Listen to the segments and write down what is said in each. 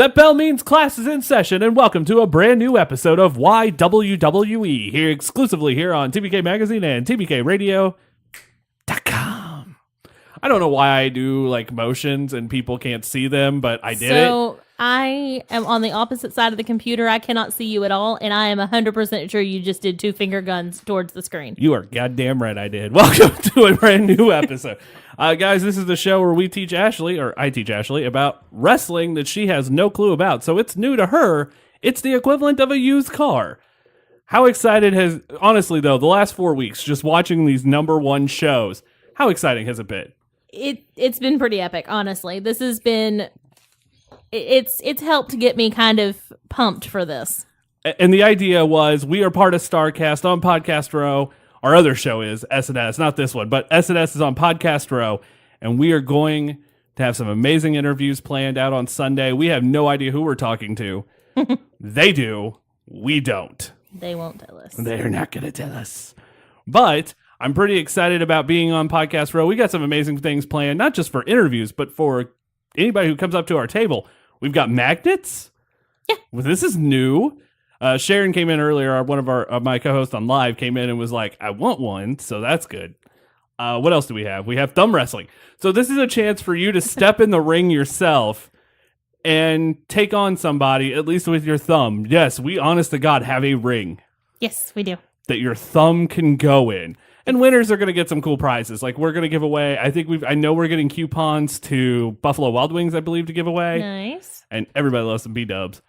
That bell means class is in session, and welcome to a brand new episode of YWWE, here exclusively here on TBK Magazine and TBKRadio.com. I don't know why I do like motions and people can't see them, but I did it. So I am on the opposite side of the computer. I cannot see you at all, and I am 100% sure you just did two finger guns towards the screen. You are goddamn right I did. Welcome to a brand new episode. Guys, this is the show where we teach Ashlee, or I teach Ashlee, about wrestling that she has no clue about. So it's new to her. It's the equivalent of a used car. How excited has, honestly though, the last 4 weeks, just watching these number one shows, how exciting has it been? It's been pretty epic, honestly. This has been, it's helped get me kind of pumped for this. And the idea was we are part of Starrcast on Podcast Row. Our other show is S&S, not this one, but S&S is on Podcast Row, and we are going to have some amazing interviews planned out on Sunday. We have no idea who we're talking to. They do. We don't. They won't tell us. They're not going to tell us. But I'm pretty excited about being on Podcast Row. We got some amazing things planned, not just for interviews, but for anybody who comes up to our table. We've got magnets. Yeah. Well, this is new. Sharon came in earlier. One of my co-hosts on live came in and was like, I want one. So that's good. What else do we have? We have thumb wrestling. So this is a chance for you to step in the ring yourself and take on somebody, at least with your thumb. Yes, we honest to God have a ring Yes, we do. that your thumb can go in. And winners are going to get some cool prizes. Like we're going to give away, I know we're getting coupons to Buffalo Wild Wings, I believe, to give away. Nice. And everybody loves some B-dubs.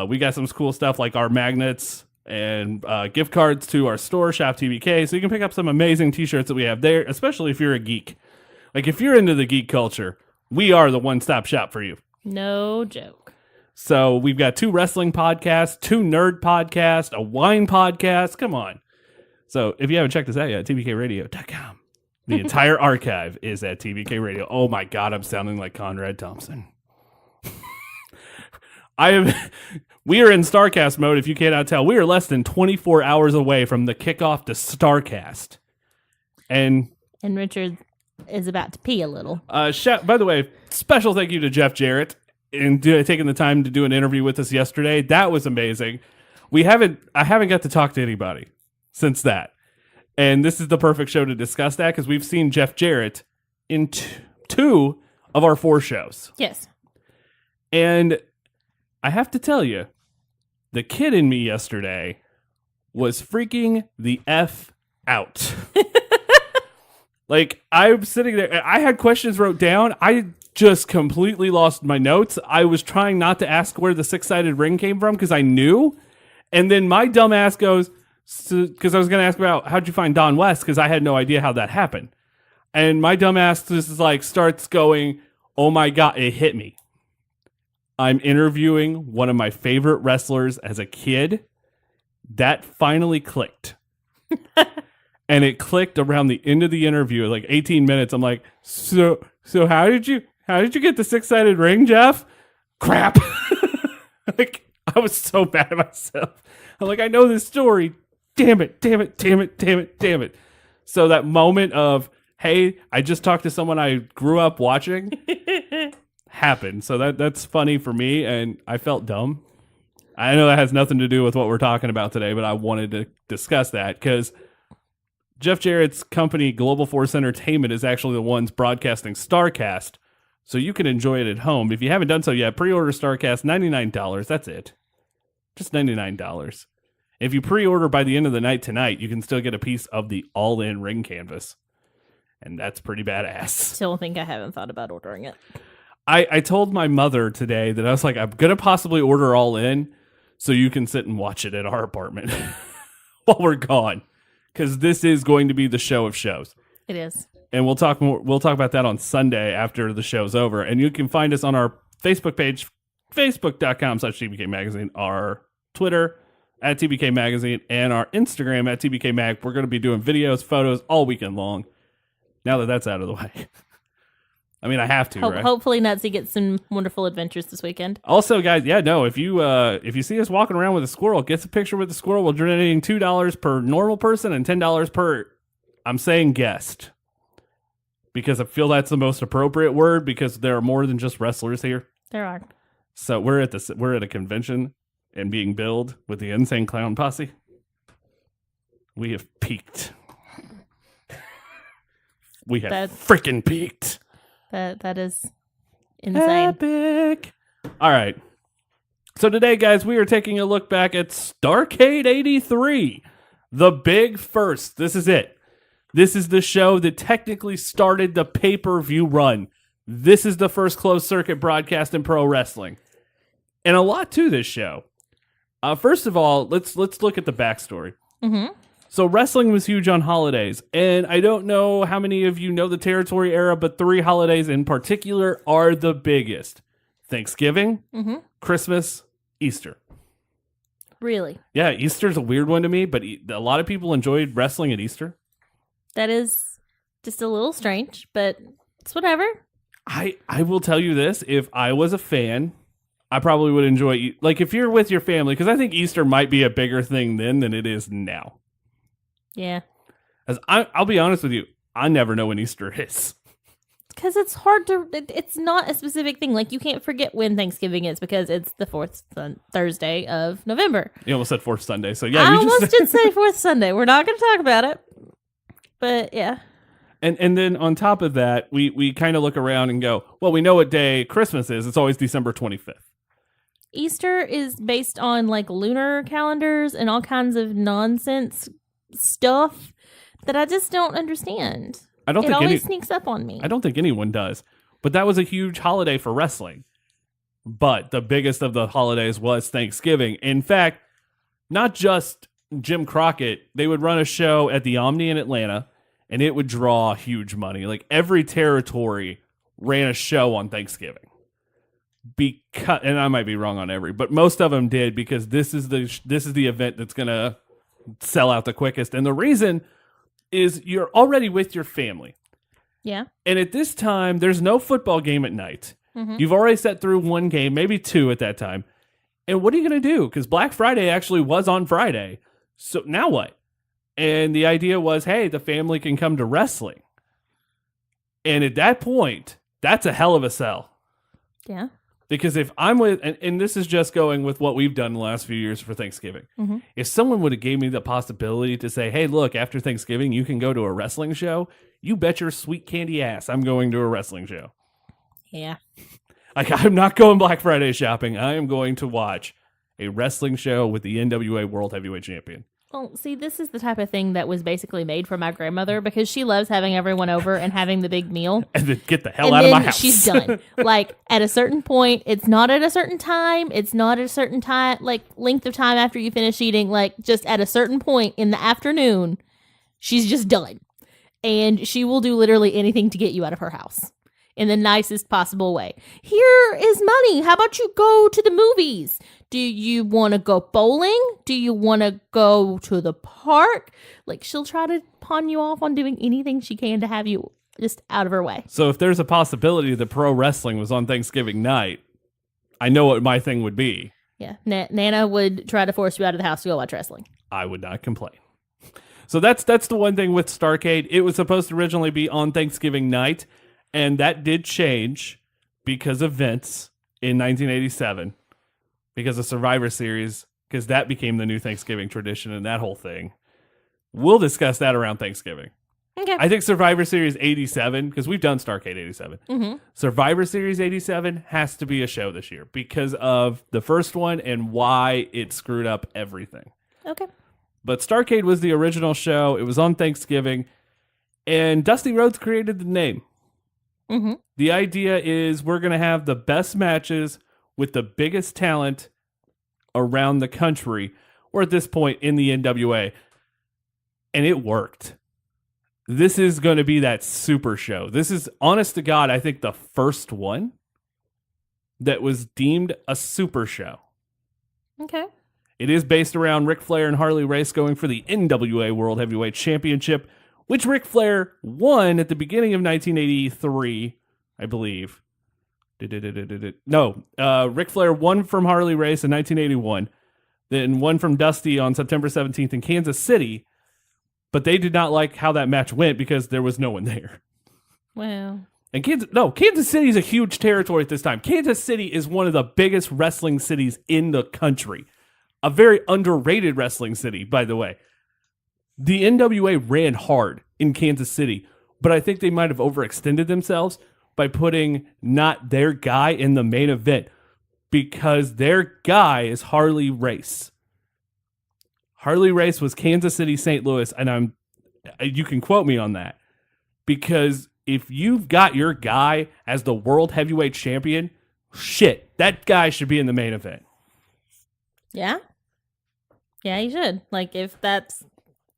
We got some cool stuff like our magnets and gift cards to our store, Shop TBK. So you can pick up some amazing t-shirts that we have there, especially if you're a geek. Like if you're into the geek culture, we are the one-stop shop for you. No joke. So we've got 2 wrestling podcasts, 2 nerd podcasts, a wine podcast. Come on. So if you haven't checked us out yet, tbkradio.com. The entire archive is at TBK Radio. Oh my God, I'm sounding like Conrad Thompson. We are in Starrcast mode, if you cannot tell. We are less than 24 hours away from the kickoff to Starrcast. And Richard is about to pee a little. by the way, special thank you to Jeff Jarrett and taking the time to do an interview with us yesterday. That was amazing. I haven't got to talk to anybody since that. And this is the perfect show to discuss that because we've seen Jeff Jarrett in 2 of our 4 shows. Yes. And I have to tell you, the kid in me yesterday was freaking the F out. Like, I'm sitting there, and I had questions wrote down. I just completely lost my notes. I was trying not to ask where the 6-sided ring came from because I knew. And then my dumb ass goes, because I was going to ask about how'd you find Don West because I had no idea how that happened. And my dumb ass just is like starts going, oh my God, it hit me. I'm interviewing one of my favorite wrestlers as a kid. That finally clicked. And it clicked around the end of the interview, like 18 minutes. I'm like, so how did you get the 6-sided ring, Jeff? Crap. Like, I was so mad at myself. I'm like, I know this story. Damn it. So that moment of, hey, I just talked to someone I grew up watching happened. So that's funny for me, and I felt dumb. I know that has nothing to do with what we're talking about today, but I wanted to discuss that because Jeff Jarrett's company, Global Force Entertainment, is actually the ones broadcasting Starrcast, so you can enjoy it at home. If you haven't done so yet, pre-order Starrcast, $99. That's it. Just $99. If you pre-order by the end of the night tonight, you can still get a piece of the all-in ring canvas. And that's pretty badass. Still think I haven't thought about ordering it. I told my mother today that I was like, I'm going to possibly order all in so you can sit and watch it at our apartment while we're gone. Because this is going to be the show of shows. It is. And we'll talk about that on Sunday after the show's over. And you can find us on our Facebook page, facebook.com/TBK Magazine, our Twitter at TBK Magazine, and our Instagram at TBK Mag. We're going to be doing videos, photos all weekend long. Now that that's out of the way. I mean, I have to, right? Hopefully Nutsy gets some wonderful adventures this weekend. Also, guys, if you see us walking around with a squirrel, get a picture with the squirrel. We're donating $2 per normal person and $10 per, I'm saying guest. Because I feel that's the most appropriate word because there are more than just wrestlers here. There are. So we're at a convention and being billed with the Insane Clown Posse. We have peaked. We have freaking peaked. That is insane. Epic. All right. So today, guys, we are taking a look back at Starrcade 83. The big first. This is it. This is the show that technically started the pay-per-view run. This is the first closed circuit broadcast in pro wrestling. And a lot to this show. First of all, let's look at the backstory. Mm-hmm. So wrestling was huge on holidays. And I don't know how many of you know the territory era, but 3 holidays in particular are the biggest. Thanksgiving, Christmas, Easter. Really? Yeah, Easter's a weird one to me, but a lot of people enjoyed wrestling at Easter. That is just a little strange, but it's whatever. I will tell you this. If I was a fan, I probably would enjoy, like if you're with your family, because I think Easter might be a bigger thing then than it is now. Yeah. As I'll be honest with you, I never know when Easter is. Because it's hard to, it's not a specific thing. Like, you can't forget when Thanksgiving is because it's the fourth Thursday of November. You almost said fourth Sunday, so yeah. I almost did say fourth Sunday. We're not going to talk about it. But, yeah. And then on top of that, we kind of look around and go, well, we know what day Christmas is. It's always December 25th. Easter is based on, like, lunar calendars and all kinds of nonsense stuff that I just don't understand. It always sneaks up on me. I don't think anyone does. But that was a huge holiday for wrestling. But the biggest of the holidays was Thanksgiving. In fact, not just Jim Crockett, they would run a show at the Omni in Atlanta, and it would draw huge money. Like every territory ran a show on Thanksgiving. And I might be wrong on every, but most of them did because this is the event that's going to sell out the quickest. And the reason is you're already with your family. Yeah. And at this time, there's no football game at night. Mm-hmm. You've already sat through one game, maybe 2 at that time. And what are you going to do? Because Black Friday actually was on Friday. So now what? And the idea was, hey, the family can come to wrestling. And at that point, that's a hell of a sell. Yeah. Because if I'm with, and this is just going with what we've done in the last few years for Thanksgiving. Mm-hmm. If someone would have gave me the possibility to say, hey, look, after Thanksgiving, you can go to a wrestling show, you bet your sweet candy ass I'm going to a wrestling show. Yeah. Like, I'm not going Black Friday shopping. I am going to watch a wrestling show with the NWA World Heavyweight Champion. Well, see, this is the type of thing that was basically made for my grandmother because she loves having everyone over and having the big meal. And then get the hell out of my house. She's done. Like, at a certain point, it's not at a certain time. It's not at a certain time, like, length of time after you finish eating. Like, just at a certain point in the afternoon, she's just done. And she will do literally anything to get you out of her house in the nicest possible way. Here is money. How about you go to the movies? Do you want to go bowling? Do you want to go to the park? Like, she'll try to pawn you off on doing anything she can to have you just out of her way. So if there's a possibility that pro wrestling was on Thanksgiving night, I know what my thing would be. Yeah. Nana would try to force you out of the house to go watch wrestling. I would not complain. So that's the one thing with Starrcade. It was supposed to originally be on Thanksgiving night, and that did change because of Vince in 1987. Because of Survivor Series, because that became the new Thanksgiving tradition and that whole thing. We'll discuss that around Thanksgiving. Okay. I think Survivor Series 87, because we've done Starrcade 87. Mm-hmm. Survivor Series 87 has to be a show this year because of the first one and why it screwed up everything. Okay. But Starrcade was the original show. It was on Thanksgiving. And Dusty Rhodes created the name. Mm-hmm. The idea is we're going to have the best matches with the biggest talent around the country, or at this point in the NWA. And it worked. This is going to be that super show. This is, honest to God, I think the first one that was deemed a super show. Okay. It is based around Ric Flair and Harley Race going for the NWA World Heavyweight Championship, which Ric Flair won at the beginning of 1983, I believe. No, Ric Flair won from Harley Race in 1981, then won from Dusty on September 17th in Kansas City, but they did not like how that match went because there was no one there. Well. And Kansas City is a huge territory at this time. Kansas City is one of the biggest wrestling cities in the country. A very underrated wrestling city, by the way. The NWA ran hard in Kansas City, but I think they might have overextended themselves by putting not their guy in the main event, because their guy is Harley Race. Harley Race was Kansas City, St. Louis, and you can quote me on that. Because if you've got your guy as the world heavyweight champion, shit, that guy should be in the main event. Yeah? Yeah, he should. Like, if that's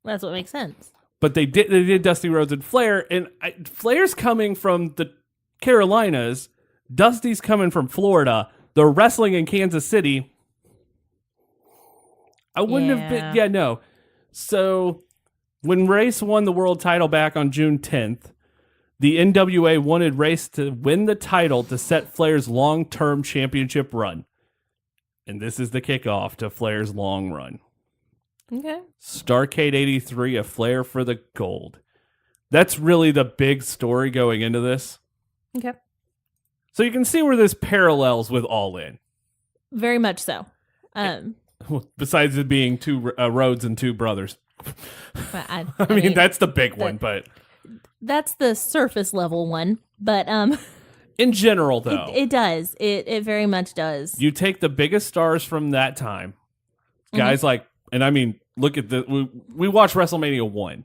what makes sense. But they did Dusty Rhodes and Flair, and Flair's coming from the Carolinas, Dusty's coming from Florida, they're wrestling in Kansas City. I wouldn't have been, yeah, no. So when Race won the world title back on June 10th, the NWA wanted Race to win the title to set Flair's long-term championship run. And this is the kickoff to Flair's long run. Okay. Starrcade 83, a Flair for the gold. That's really the big story going into this. Okay. So you can see where this parallels with All In. Very much so. Besides it being two Rhodes and two brothers. I mean, that's the big one, but... That's the surface level one, but... in general, though. It does. It very much does. You take the biggest stars from that time. Guys like... And I mean, look at the... We watched WrestleMania 1.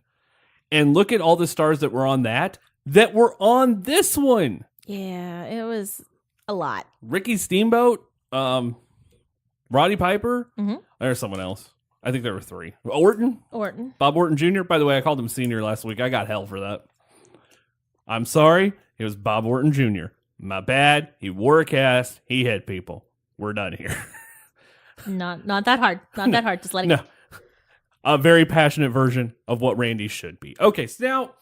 And look at all the stars that were on that were on this one. Yeah, it was a lot. Ricky Steamboat, Roddy Piper. Mm-hmm. There's someone else. I think there were 3. Orton. Bob Orton Jr. By the way, I called him Senior last week. I got hell for that. I'm sorry. It was Bob Orton Jr. My bad. He wore a cast. He hit people. We're done here. Not that hard. Not that hard. Just let it go. A very passionate version of what Randy should be. Okay, so now...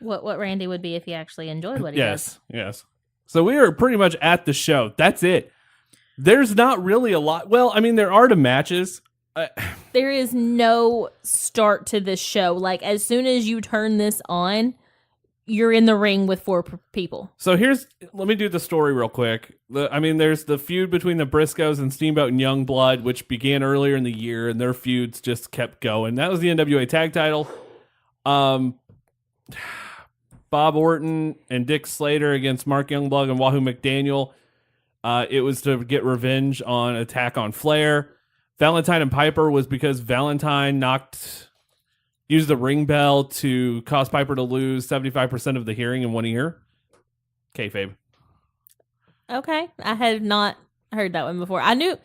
What Randy would be if he actually enjoyed what he does. Yes. So we are pretty much at the show. That's it. There's not really a lot. Well, I mean, there are the matches. There is no start to this show. Like, as soon as you turn this on, you're in the ring with 4 people. So let me do the story real quick. There's the feud between the Briscoes and Steamboat and Youngblood, which began earlier in the year, and their feuds just kept going. That was the NWA tag title. Bob Orton and Dick Slater against Mark Youngblood and Wahoo McDaniel. It was to get revenge on Attack on Flair. Valentine and Piper was because Valentine used the ring bell to cause Piper to lose 75% of the hearing in one ear. Kayfabe. Okay. I had not heard that one before. I knew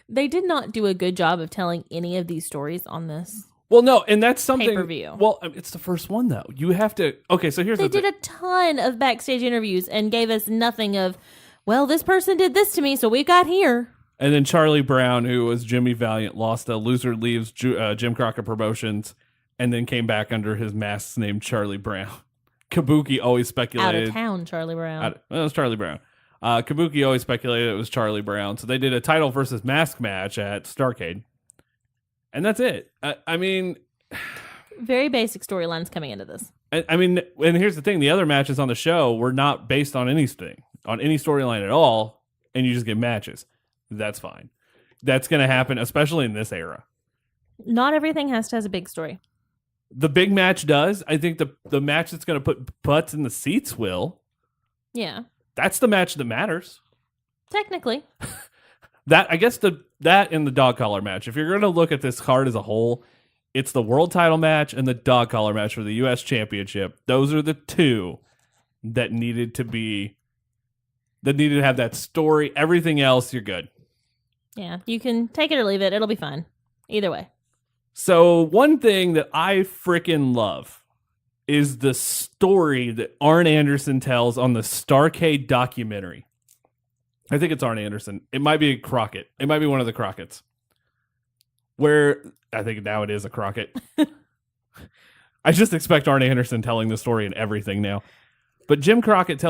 they did not do a good job of telling any of these stories on this. Well, no, and that's something... Pay-per-view. Well, it's the first one, though. You have to... Okay, so here's the thing. They did a ton of backstage interviews and gave us nothing of, well, this person did this to me, so we got here. And then Charlie Brown, who was Jimmy Valiant, lost a Loser Leaves Jim Crockett Promotions, and then came back under his mask named Charlie Brown. Kabuki always speculated... Out of town, Charlie Brown. It was Charlie Brown. Kabuki always speculated it was Charlie Brown. So they did a title versus mask match at Starrcade. And that's it. Very basic storylines coming into this. And here's the thing. The other matches on the show were not based on anything, on any storyline at all, and you just get matches. That's fine. That's going to happen, especially in this era. Not everything has to have a big story. The big match does. I think the match that's going to put butts in the seats will. Yeah. That's the match that matters. Technically. That and the dog collar match. If you're going to look at this card as a whole, it's the world title match and the dog collar match for the U.S. Championship. Those are the 2 that needed to have that story. Everything else, you're good. Yeah, you can take it or leave it. It'll be fine. Either way. So one thing that I freaking love is the story that Arn Anderson tells on the Starrcade documentary. I think it's Arn Anderson. It might be Crockett. It might be one of the Crockett's. Where I think now it is a Crockett. I just expect Arn Anderson telling the story and everything now. But Jim Crockett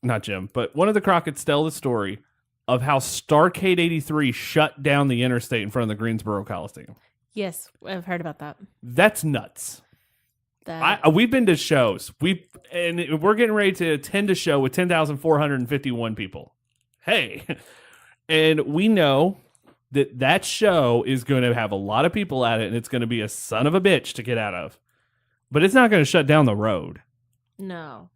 not Jim, but one of the Crockett's tell the story of how Starrcade 83 shut down the interstate in front of the Greensboro Coliseum. Yes, I've heard about that. That's nuts. We've been to shows. And we're getting ready to attend a show with 10,451 people. Hey. And we know that show is going to have a lot of people at it, and it's going to be a son of a bitch to get out of. But it's not going to shut down the road. No.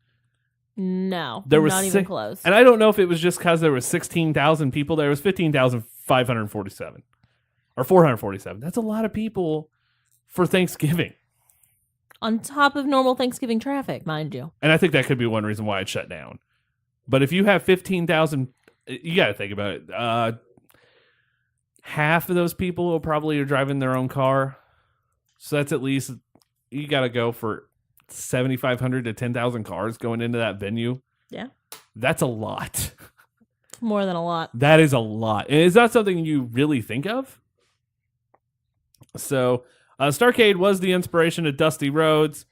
There was not even close. And I don't know if it was just because there was 16,000 people there. It was 15,547 or 447. That's a lot of people for Thanksgiving. On top of normal Thanksgiving traffic, mind you. And I think that could be one reason why it shut down. But if you have 15,000, you got to think about it. Half of those people probably are driving their own car. So that's at least, you got to go for 7,500 to 10,000 cars going into that venue. Yeah. That's a lot. More than a lot. That is a lot. And is that something you really think of? So, Starrcade was the inspiration of Dusty Rhodes.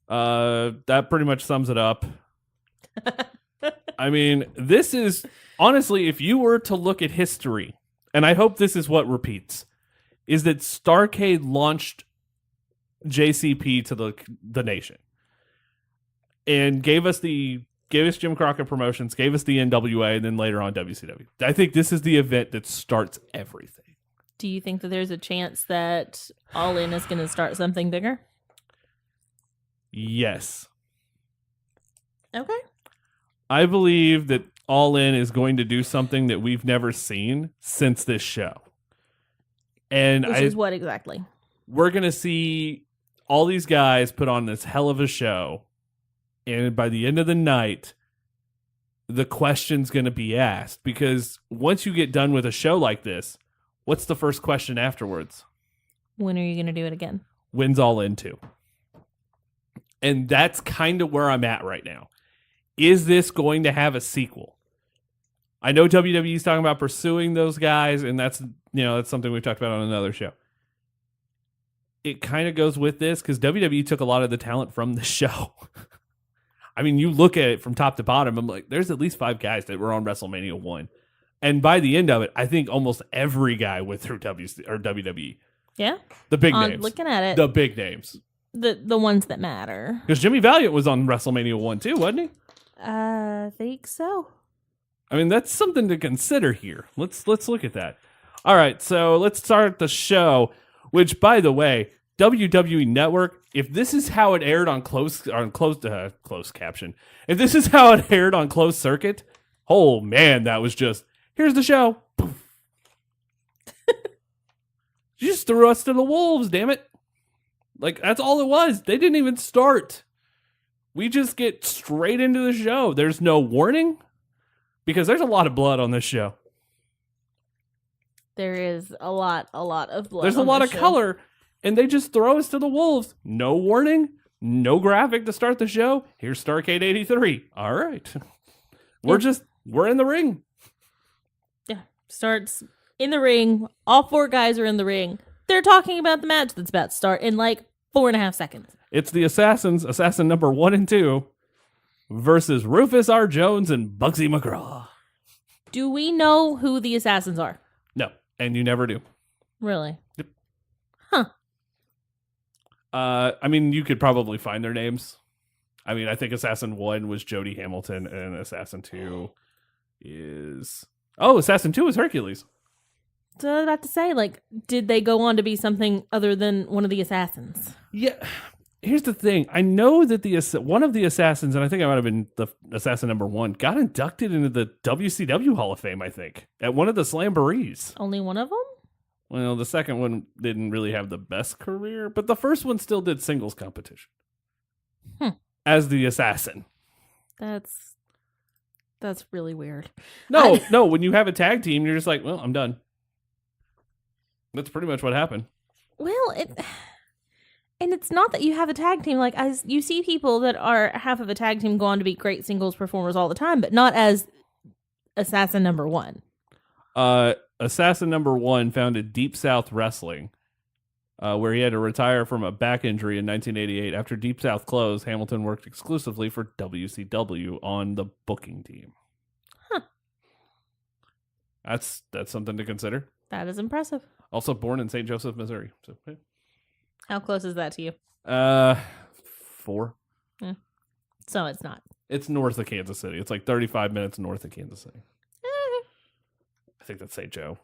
That pretty much sums it up. I mean, this is, honestly, if you were to look at history, and I hope this is what repeats, is that Starrcade launched JCP to the nation. And gave us Jim Crockett Promotions, gave us the NWA, and then later on WCW. I think this is the event that starts everything. Do you think that there's a chance that All In is going to start something bigger? Yes. Okay. I believe that All In is going to do something that we've never seen since this show. And Which is what exactly? We're going to see all these guys put on this hell of a show. And by the end of the night, the question's going to be asked. Because once you get done with a show like this, what's the first question afterwards? When are you going to do it again? When's All In to? And that's kind of where I'm at right now. Is this going to have a sequel? I know WWE's talking about pursuing those guys, and that's something we've talked about on another show. It kind of goes with this because WWE took a lot of the talent from the show. I mean, you look at it from top to bottom, I'm like, there's at least 5 guys that were on WrestleMania 1. And by the end of it, I think almost every guy went through WWE. Yeah? The big names. Looking at it. The big names. The ones that matter. Because Jimmy Valiant was on WrestleMania 1 too, wasn't he? I think so. I mean, that's something to consider here. Let's look at that. All right, so let's start the show, which, by the way, WWE Network, if this is how it aired on closed caption, if this is how it aired on closed circuit, oh man, that was just, here's the show. You just threw us to the wolves, damn it. Like, that's all it was. They didn't even start. We just get straight into the show. There's no warning because there's a lot of blood on this show. There is a lot of blood. There's a lot of color, and they just throw us to the wolves. No warning, no graphic to start the show. Here's Starrcade 83. All right. We're in the ring. Yeah. Starts in the ring. All 4 guys are in the ring. They're talking about the match that's about to start in like 4.5 seconds. It's the Assassins, assassin number 1 and 2, versus Rufus R. Jones and Bugsy McGraw. Do we know who the assassins are? No, and you never do. Really? Yep. Huh. I mean, you could probably find their names. I mean, I think Assassin 1 was Jody Hamilton, and Assassin 2 is... Oh, Assassin 2 is Hercules. So I was about to say, like, did they go on to be something other than one of the assassins? Yeah. Here's the thing. I know that one of the assassins, and I think I might have been the assassin number 1, got inducted into the WCW Hall of Fame, I think, at one of the Slamborees. Only one of them? Well, the second one didn't really have the best career, but the first one still did singles competition. As the assassin. That's really weird. No, when you have a tag team, you're just like, well, I'm done. That's pretty much what happened. Well, and it's not that you have a tag team. Like, as you see people that are half of a tag team go on to be great singles performers all the time, but not as assassin number 1. Assassin number 1 founded Deep South Wrestling, where he had to retire from a back injury in 1988. After Deep South closed, Hamilton worked exclusively for WCW on the booking team. Huh. That's something to consider. That is impressive. Also born in St. Joseph, Missouri. So, yeah. How close is that to you? 4. So it's not. It's north of Kansas City. It's like 35 minutes north of Kansas City. I think that's St. Joe.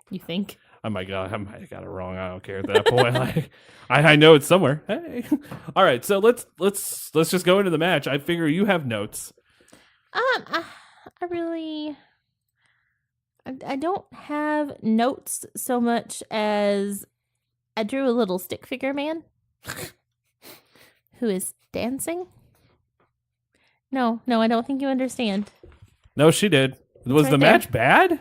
You think? I might have got it wrong. I don't care at that point. Like, I know it's somewhere. Hey. All right, so let's just go into the match. I figure you have notes. I don't have notes so much as I drew a little stick figure man who is dancing. No, I don't think you understand. No, she did. Was the match bad?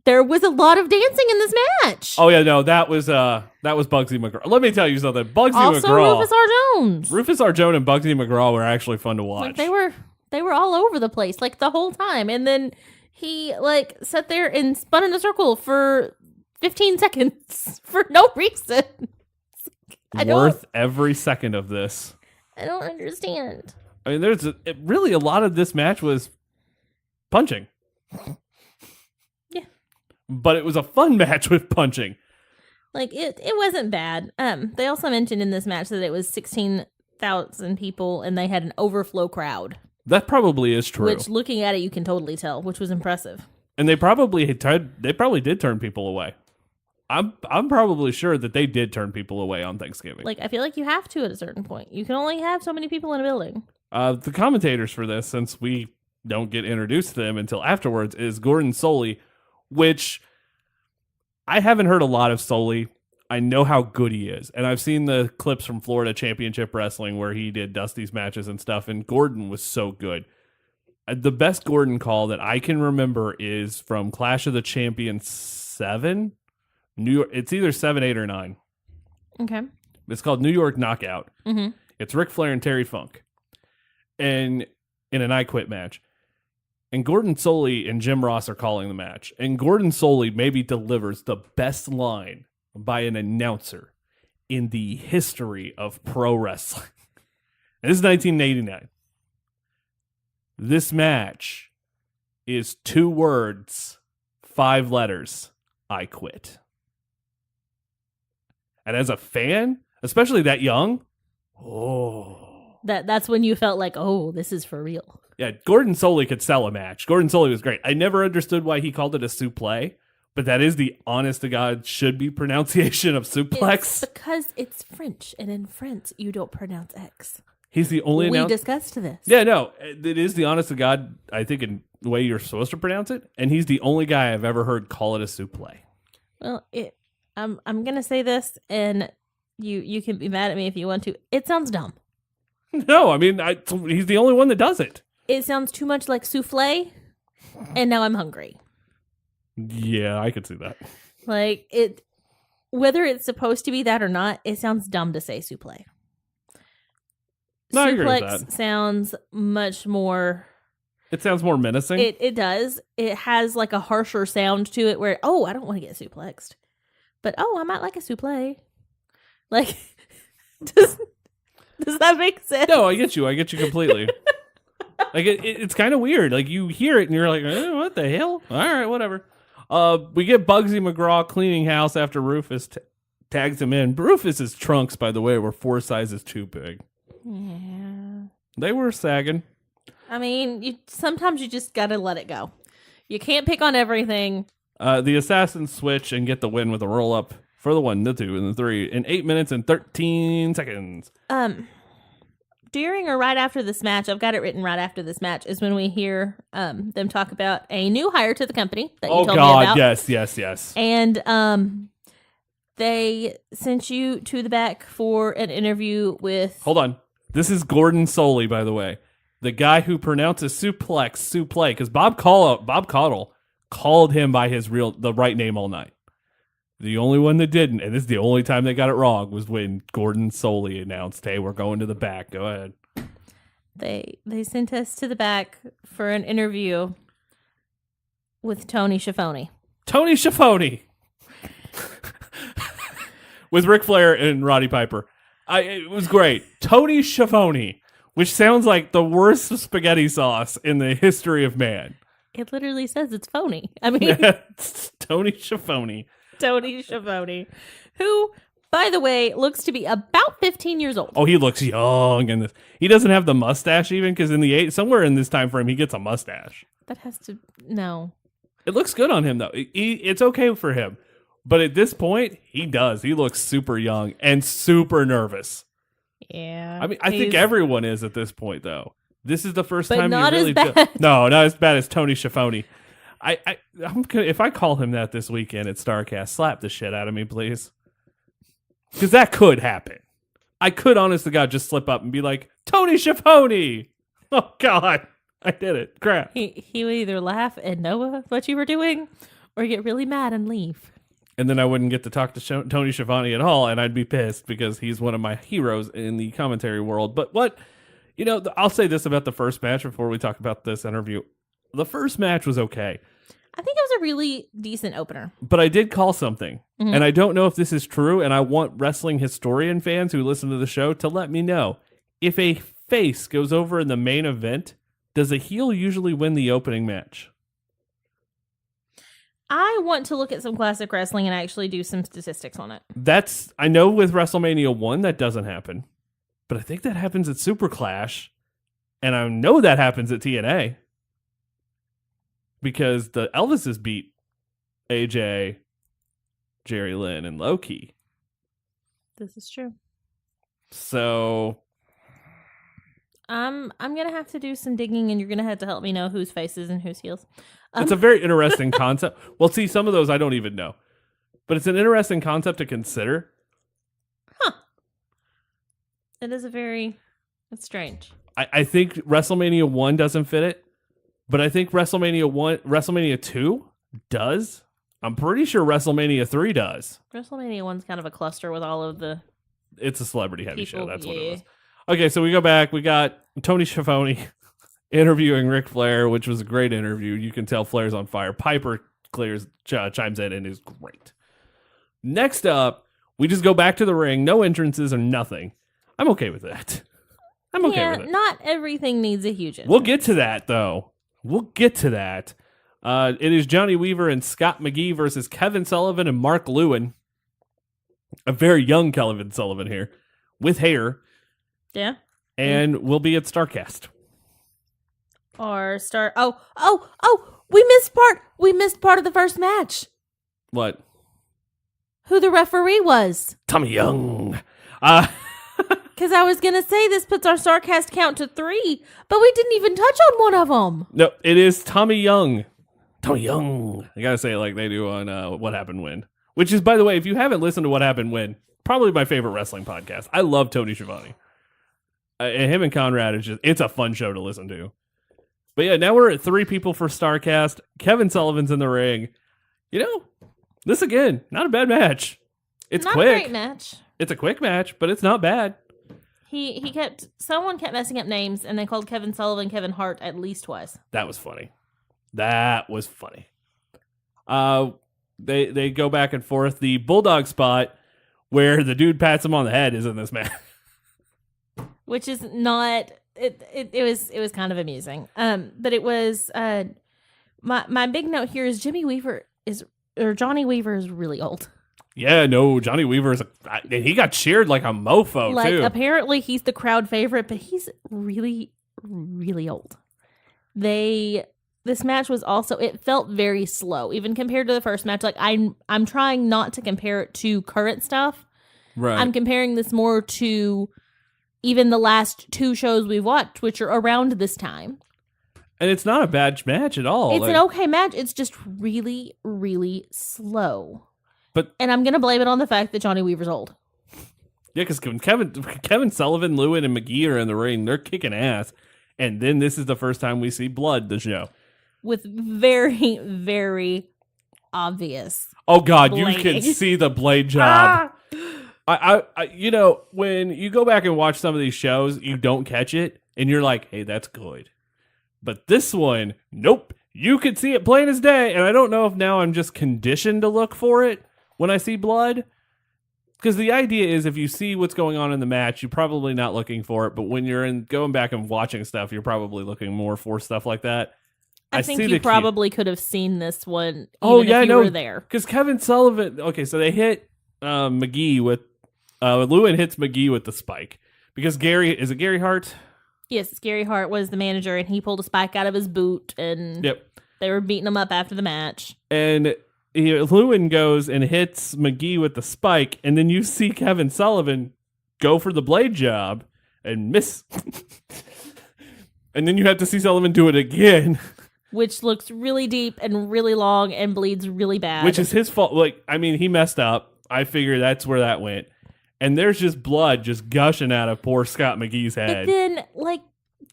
There was a lot of dancing in this match. Oh yeah, no, that was Bugsy McGraw. Let me tell you something. Bugsy also, McGraw. Rufus R. Jones and Bugsy McGraw were actually fun to watch. Like they were all over the place, like the whole time. And then he like sat there and spun in a circle for 15 seconds for no reason. Worth every second of this. I don't understand. I mean, really a lot of this match was punching. Yeah. But it was a fun match with punching. Like, it wasn't bad. They also mentioned in this match that it was 16,000 people and they had an overflow crowd. That probably is true. Which, looking at it, you can totally tell, which was impressive. And they probably did turn people away. I'm probably sure that they did turn people away on Thanksgiving. Like, I feel like you have to at a certain point. You can only have so many people in a building. The commentators for this, since we don't get introduced to them until afterwards, is Gordon Solie, which I haven't heard a lot of Solie. I know how good he is. And I've seen the clips from Florida Championship Wrestling where he did Dusty's matches and stuff, and Gordon was so good. The best Gordon call that I can remember is from Clash of the Champions 7. New York, it's either 7, 8, or 9. Okay. It's called New York Knockout. Mm-hmm. It's Ric Flair and Terry Funk. And in an I Quit match. And Gordon Solie and Jim Ross are calling the match. And Gordon Solie maybe delivers the best line by an announcer in the history of pro wrestling. And this is 1989. This match is 2 words, 5 letters. I quit. And as a fan, especially that young, that's when you felt like, oh, this is for real. Yeah, Gordon Solie could sell a match. Gordon Solie was great. I never understood why he called it a suplex, but that is the honest to God should be pronunciation of suplex. It's because it's French, and in French you don't pronounce X. He's the only We discussed this. Yeah, no, it is the honest to God, I think, in the way you're supposed to pronounce it, and he's the only guy I've ever heard call it a suplex. Well, I'm gonna say this, and you can be mad at me if you want to. It sounds dumb. No, I mean, he's the only one that does it. It sounds too much like souffle, and now I'm hungry. Yeah, I could see that. Like, whether it's supposed to be that or not, it sounds dumb to say souffle. No, I agree with Suplex that. sounds much more... It sounds more menacing. It does. It has like a harsher sound to it where, I don't want to get suplexed. But, I might like a souffle. Like, does that make sense? No, I get you completely. Like it's kind of weird. Like you hear it and you're like, what the hell? All right, whatever. We get Bugsy McGraw cleaning house after Rufus tags him in. Rufus's trunks, by the way, were 4 sizes too big. Yeah. They were sagging. I mean, sometimes you just gotta let it go. You can't pick on everything. The Assassins switch and get the win with a roll up for the 1, the 2, and the 3 in 8 minutes and 13 seconds. During or right after this match, I've got it written right after this match, is when we hear them talk about a new hire to the company that you told me about. Yes. And they sent you to the back for an interview with... Hold on. This is Gordon Solie, by the way. The guy who pronounces suplex, because Bob Caudle called him by the right name all night. The only one that didn't, and this is the only time they got it wrong, was when Gordon Solie announced, hey, we're going to the back. Go ahead. They sent us to the back for an interview with Tony Schiavone. Tony Schiavone! With Ric Flair and Roddy Piper. It was great. Tony Schiavone, which sounds like the worst spaghetti sauce in the history of man. It literally says it's phony. I mean... Tony Schiavone. Tony Schiavone, who by the way, looks to be about 15 years old. Oh, he looks young in this. He doesn't have the mustache even, because in the somewhere in this time frame he gets a mustache. That has to no. It looks good on him though. It's okay for him, but at this point he does. He looks super young and super nervous. Yeah, I mean, I think everyone is at this point though. This is the first but time not you really as bad. no, not as bad as Tony Schiavone. I'm gonna, if I call him that this weekend at Starrcast, slap the shit out of me, please. Because that could happen. I could, honest to God, just slip up and be like, Tony Schiavone! Oh, God. I did it. Crap. He would either laugh and know what you were doing or get really mad and leave. And then I wouldn't get to talk to Tony Schiavone at all, and I'd be pissed because he's one of my heroes in the commentary world. But I'll say this about the first match before we talk about this interview. The first match was okay. I think it was a really decent opener. But I did call something, and I don't know if this is true, and I want wrestling historian fans who listen to the show to let me know. If a face goes over in the main event, does a heel usually win the opening match? I want to look at some classic wrestling and actually do some statistics on it. I know with WrestleMania 1 that doesn't happen, but I think that happens at Super Clash, and I know that happens at TNA. Because the Elvises beat AJ, Jerry Lynn, and Low-Key. This is true. So I'm gonna have to do some digging, and you're gonna have to help me know whose faces and whose heels. It's a very interesting concept. Well, see, some of those I don't even know, but it's an interesting concept to consider. Huh? It is it's strange. I think WrestleMania 1 doesn't fit it. But I think WrestleMania 2 does. I'm pretty sure WrestleMania 3 does. WrestleMania 1's kind of a cluster with all of the... It's a celebrity-heavy show. That's what it was. Yeah. Okay, so we go back. We got Tony Schiavone interviewing Ric Flair, which was a great interview. You can tell Flair's on fire. Piper chimes in and is great. Next up, we just go back to the ring. No entrances or nothing. I'm okay with that. I'm okay with it. Not everything needs a huge entrance. We'll get to that, though. It is Johnny Weaver and Scott McGee versus Kevin Sullivan and Mark Lewin. A very young Kevin Sullivan here with hair. Yeah. And we'll be at Starrcast. Or we missed part of the first match. What? Who the referee was. Tommy Young. Because I was going to say this puts our Starrcast count to 3, but we didn't even touch on one of them. No, it is Tommy Young. Tommy Young. I got to say it like they do on What Happened When. Which is, by the way, if you haven't listened to What Happened When, probably my favorite wrestling podcast. I love Tony Schiavone. And him and Conrad, it's a fun show to listen to. But yeah, now we're at 3 people for Starrcast. Kevin Sullivan's in the ring. This again, not a bad match. It's not quick. a great match. It's a quick match, but it's not bad. Someone kept messing up names, and they called Kevin Sullivan Kevin Hart at least twice. That was funny. They go back and forth. The Bulldog spot where the dude pats him on the head is in this match. Which is not it was kind of amusing. But it was my big note here is Johnny Weaver is really old. Yeah, no, Johnny Weaver he got cheered like a mofo too. Apparently he's the crowd favorite, but he's really, really old. This match was also, it felt very slow, even compared to the first match. Like I'm trying not to compare it to current stuff. Right. I'm comparing this more to even the last 2 shows we've watched, which are around this time. And it's not a bad match at all. It's an okay match. It's just really, really slow. And I'm going to blame it on the fact that Johnny Weaver's old. Yeah, because when Kevin Sullivan, Lewin, and McGee are in the ring, they're kicking ass. And then this is the first time we see blood, the show. With very, very obvious. Oh, God, blading. You can see the blade job. I when you go back and watch some of these shows, you don't catch it, and you're like, hey, that's good. But this one, nope. You could see it plain as day, and I don't know if now I'm just conditioned to look for it when I see blood. Because the idea is if you see what's going on in the match, you're probably not looking for it. But when you're going back and watching stuff, you're probably looking more for stuff like that. I think you probably could have seen this one if you were there. Because Kevin Sullivan... Okay, so they hit McGee with Lewin hits McGee with the spike because is it Gary Hart? Yes, Gary Hart was the manager, and he pulled a spike out of his boot, and they were beating him up after the match. And Lewin goes and hits McGee with the spike, and then you see Kevin Sullivan go for the blade job and miss. And then you have to see Sullivan do it again. Which looks really deep and really long and bleeds really bad. Which is his fault. Like, I mean, he messed up. I figure that's where that went. And there's just blood just gushing out of poor Scott McGee's head. But then, like,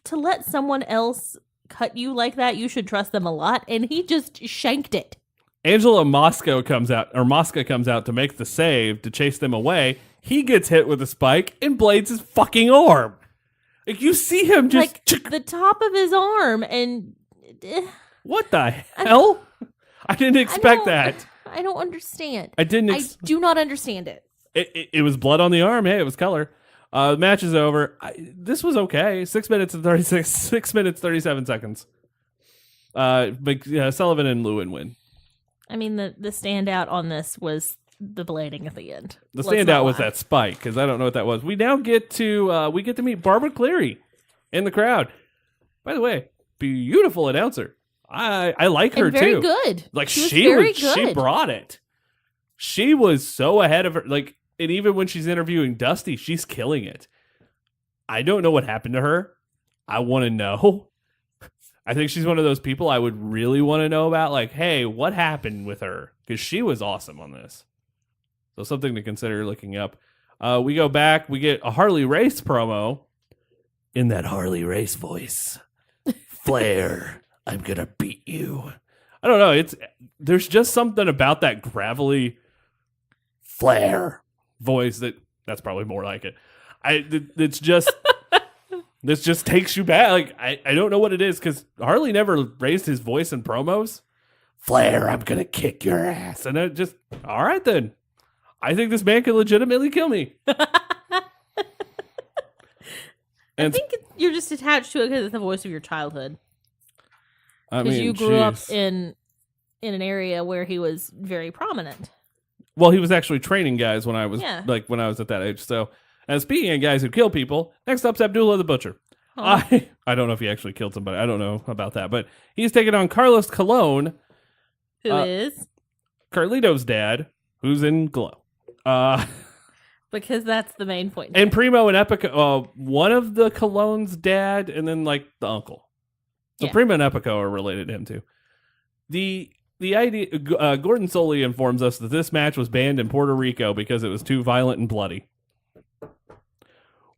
to let someone else cut you like that, you should trust them a lot. And he just shanked it. Angela Mosca comes out to make the save to chase them away. He gets hit with a spike and blades his fucking arm. Like, you see him just... Like, the top of his arm, and... What the hell? I didn't expect that. I don't understand. I do not understand it. It was blood on the arm. Hey, it was color. The match is over. This was okay. 6 minutes and 37 seconds. Sullivan and Lewin win. I mean, the standout on this was the blading at the end. The standout was that spike, because I don't know what that was. We now get to meet Barbara Cleary in the crowd. By the way, beautiful announcer. I like her very too. Good. Like good. She brought it. She was so ahead of her. Like, and even when she's interviewing Dusty, she's killing it. I don't know what happened to her. I want to know. I think she's one of those people I would really want to know about. Like, hey, what happened with her? Because she was awesome on this. So something to consider looking up. We go back. We get a Harley Race promo in that Harley Race voice. Flair, I'm going to beat you. I don't know. There's just something about that gravelly Flair voice that's probably more like it. It's just... This just takes you back. Like, I don't know what it is, because Harley never raised his voice in promos. Flair, I'm going to kick your ass. And it just, all right then. I think this man can legitimately kill me. I think you're just attached to it because it's the voice of your childhood. Because you grew up in an area where he was very prominent. Well, he was actually training guys when I was when I was at that age. So, and speaking of guys who kill people, next up's Abdullah the Butcher. Oh. I don't know if he actually killed somebody. I don't know about that. But he's taking on Carlos Colon. Who is? Carlito's dad, who's in Glow. Because that's the main point. And Primo and Epico, one of the Colon's dad, and then like the uncle. So Primo and Epico are related to him too. The idea, Gordon Soley informs us that this match was banned in Puerto Rico because it was too violent and bloody.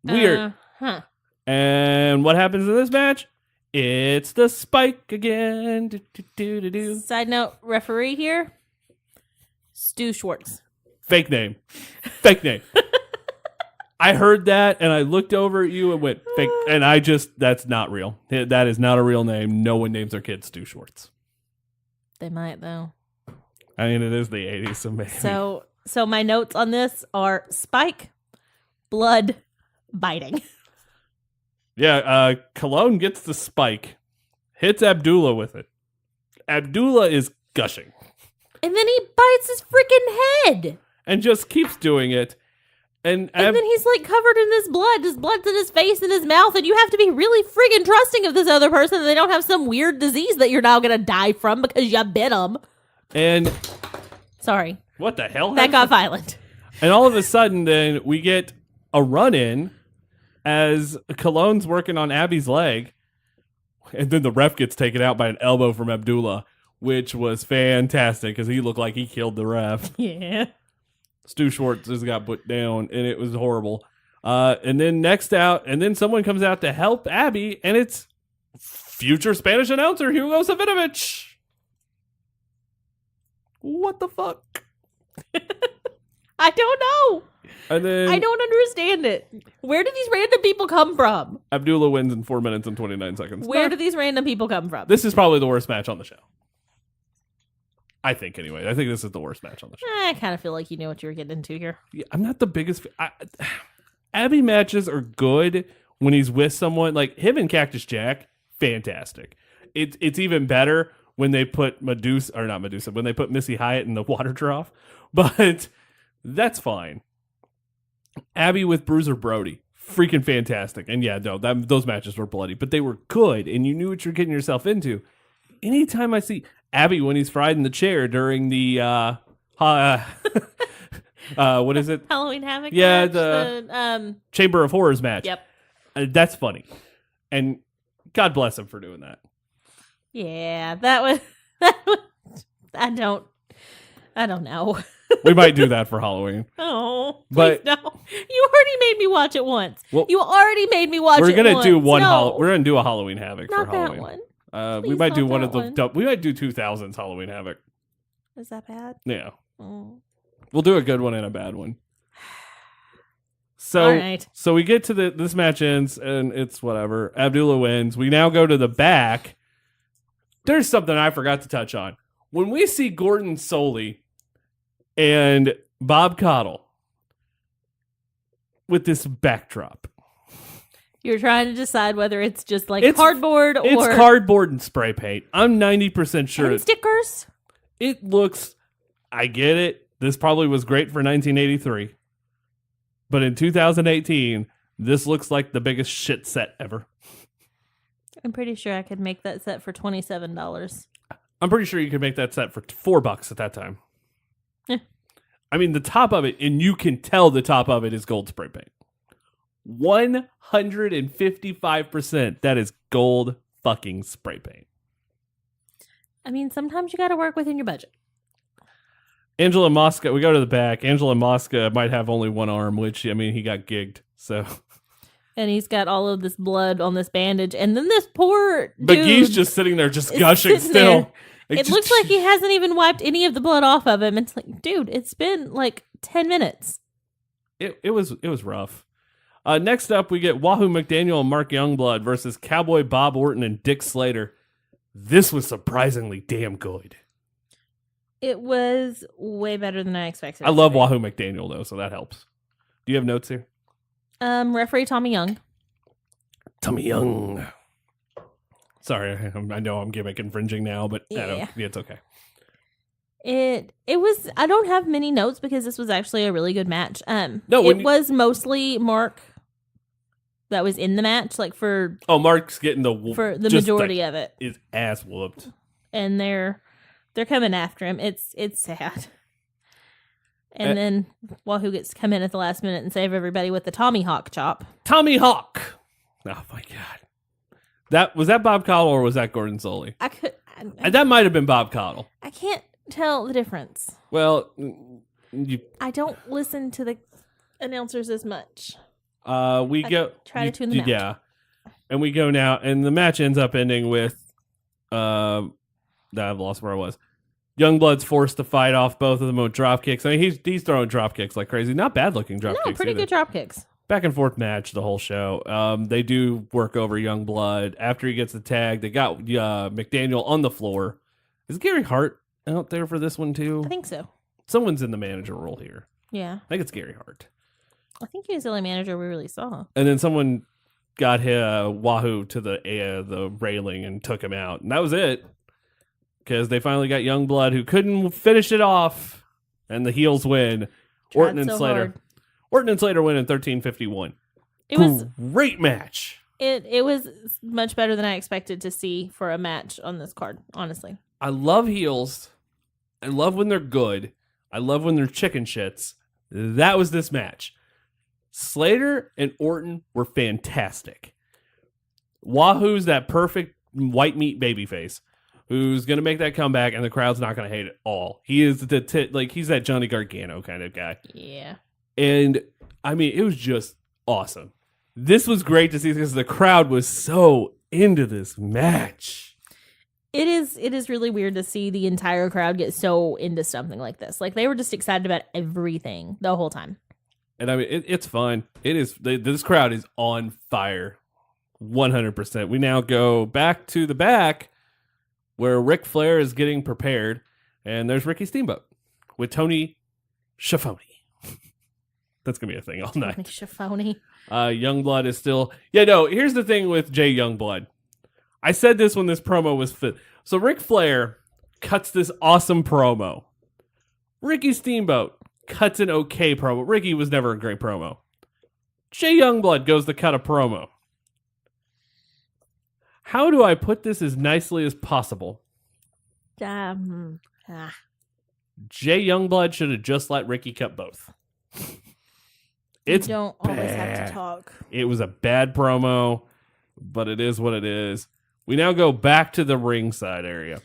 Weird. And what happens in this match? It's the spike again. Side note, referee here, Stu Schwartz. Fake name. I heard that and I looked over at you and went fake. And that's not real. That is not a real name. No one names their kid Stu Schwartz. They might though. I mean, it is the 80s, so maybe. So my notes on this are spike, blood, biting. Yeah, Colon gets the spike, hits Abdullah with it. Abdullah is gushing. And then he bites his freaking head. And just keeps doing it. And then he's like covered in this blood. His blood's in his face and his mouth. And you have to be really friggin' trusting of this other person that they don't have some weird disease that you're now going to die from because you bit them. And... Sorry. What the hell? That got violent. And all of a sudden, then, we get a run-in as Cologne's working on Abby's leg. And then the ref gets taken out by an elbow from Abdullah, which was fantastic because he looked like he killed the ref. Yeah. Stu Schwartz just got put down, and it was horrible. And then someone comes out to help Abby, and it's future Spanish announcer Hugo Savinovich. What the fuck? I don't know. And then I don't understand it. Where do these random people come from? Abdullah wins in 4 minutes and 29 seconds. Where do these random people come from? This is probably the worst match on the show. I think, anyway. I think this is the worst match on the show. I kind of feel like you knew what you were getting into here. Yeah, I'm not the biggest... Abby matches are good when he's with someone. Like, him and Cactus Jack, fantastic. It's even better when they put when they put Missy Hyatt in the water trough. But that's fine. Abby with Bruiser Brody. Freaking fantastic. And yeah, no, those matches were bloody, but they were good, and you knew what you're getting yourself into. Anytime I see Abby when he's fried in the chair during the what is it? Halloween Havoc. Yeah, match, the Chamber of Horrors match. Yep. That's funny, and God bless him for doing that. Yeah, that was. I don't know. We might do that for Halloween. Oh, But- please no! You already made me watch it once. Well, You already made me watch it. We're gonna do once. one. No, We're gonna do a Halloween Havoc not for that Halloween. one. We Please might do not one of that the. We might do 2000s Halloween Havoc. Is that bad? Yeah, Oh. we'll do a good one and a bad one. So, All right. so we get to this match ends and it's whatever. Abdullah wins. We now go to the back. There's something I forgot to touch on. When we see Gordon Soley and Bob Caudle with this backdrop, You're trying to decide whether it's just like It's- cardboard or it's cardboard and spray paint. I'm 90% sure and stickers. it looks. I get it. This probably was great for 1983. But in 2018, this looks like the biggest shit set ever. I'm pretty sure I could make that set for $27. I'm pretty sure you could make that set for $4 at that time. Yeah. I mean, the top of it, and you can tell the top of it is gold spray paint. 155%. That is gold fucking spray paint. I mean, sometimes you got to work within your budget. Angela Mosca, we go to the back. Angela Mosca might have only one arm, which, I mean, he got gigged. So, And he's got all of this blood on this bandage. And then this poor dude. McGee's just sitting there, just is gushing sitting still. there. Like, It just- looks like he hasn't even wiped any of the blood off of him. It's like, dude, it's been like 10 minutes. It was rough. Next up, we get Wahoo McDaniel and Mark Youngblood versus Cowboy Bob Orton and Dick Slater. This was surprisingly damn good. It was way better than I expected. I love Wahoo McDaniel, though, so that helps. Do you have notes here? Referee Tommy Young. Tommy Young. Sorry, I know I'm gimmick infringing now, but Yeah. it's okay. It was. I don't have many notes because this was actually a really good match. No, it was mostly Mark that was in the match, like for Mark's getting the majority of it, his ass whooped. and they're coming after him. It's sad. And then Wahoo gets to come in at the last minute and save everybody with the Tommy Hawk chop. Tommy Hawk. Oh my god, was that Bob Caudle or was that Gordon Soley? That might have been Bob Caudle. I can't tell the difference. Well, I don't listen to the announcers as much. we go try to tune them out. Yeah, and we go now, and the match ends up ending with I've lost where I was. Youngblood's forced to fight off both of them with drop kicks. I mean, he's throwing drop kicks like crazy. Not bad looking drop kicks. No, pretty either. good drop kicks. Back and forth match the whole show. They do work over Youngblood. After he gets the tag, they got McDaniel on the floor. Is Gary Hart out there for this one too? I think so. Someone's in the manager role here. Yeah. I think it's Gary Hart. I think he was the only manager we really saw. And then someone got Wahoo to the railing and took him out. And that was it. Because they finally got Youngblood, who couldn't finish it off. And the heels win. Orton and Slater. Hard. Orton and Slater win in 13:51. It was Great match. it was much better than I expected to see for a match on this card, honestly. I love heels. I love when they're good. I love when they're chicken shits. That was this match. Slater and Orton were fantastic. Wahoo's that perfect white meat babyface who's going to make that comeback and the crowd's not going to hate it all. He is he's that Johnny Gargano kind of guy. Yeah. And I mean, it was just awesome. This was great to see because the crowd was so into this match. It is really weird to see the entire crowd get so into something like this. Like they were just excited about everything the whole time. And I mean, it's fun. It is. This crowd is on fire. 100%. We now go back to the back where Ric Flair is getting prepared. And there's Ricky Steamboat with Tony Schiavone. That's going to be a thing all night. Schiavone. Youngblood is still... Yeah, no, here's the thing with Jay Youngblood. I said this when this promo was fit. So Ric Flair cuts this awesome promo. Ricky Steamboat cuts an okay promo. Ricky was never a great promo. Jay Youngblood goes to cut a promo. How do I put this as nicely as possible? Ah. Jay Youngblood should have just let Ricky cut both. It's you don't always have bad. to talk. It was a bad promo, but it is what it is. We now go back to the ringside area.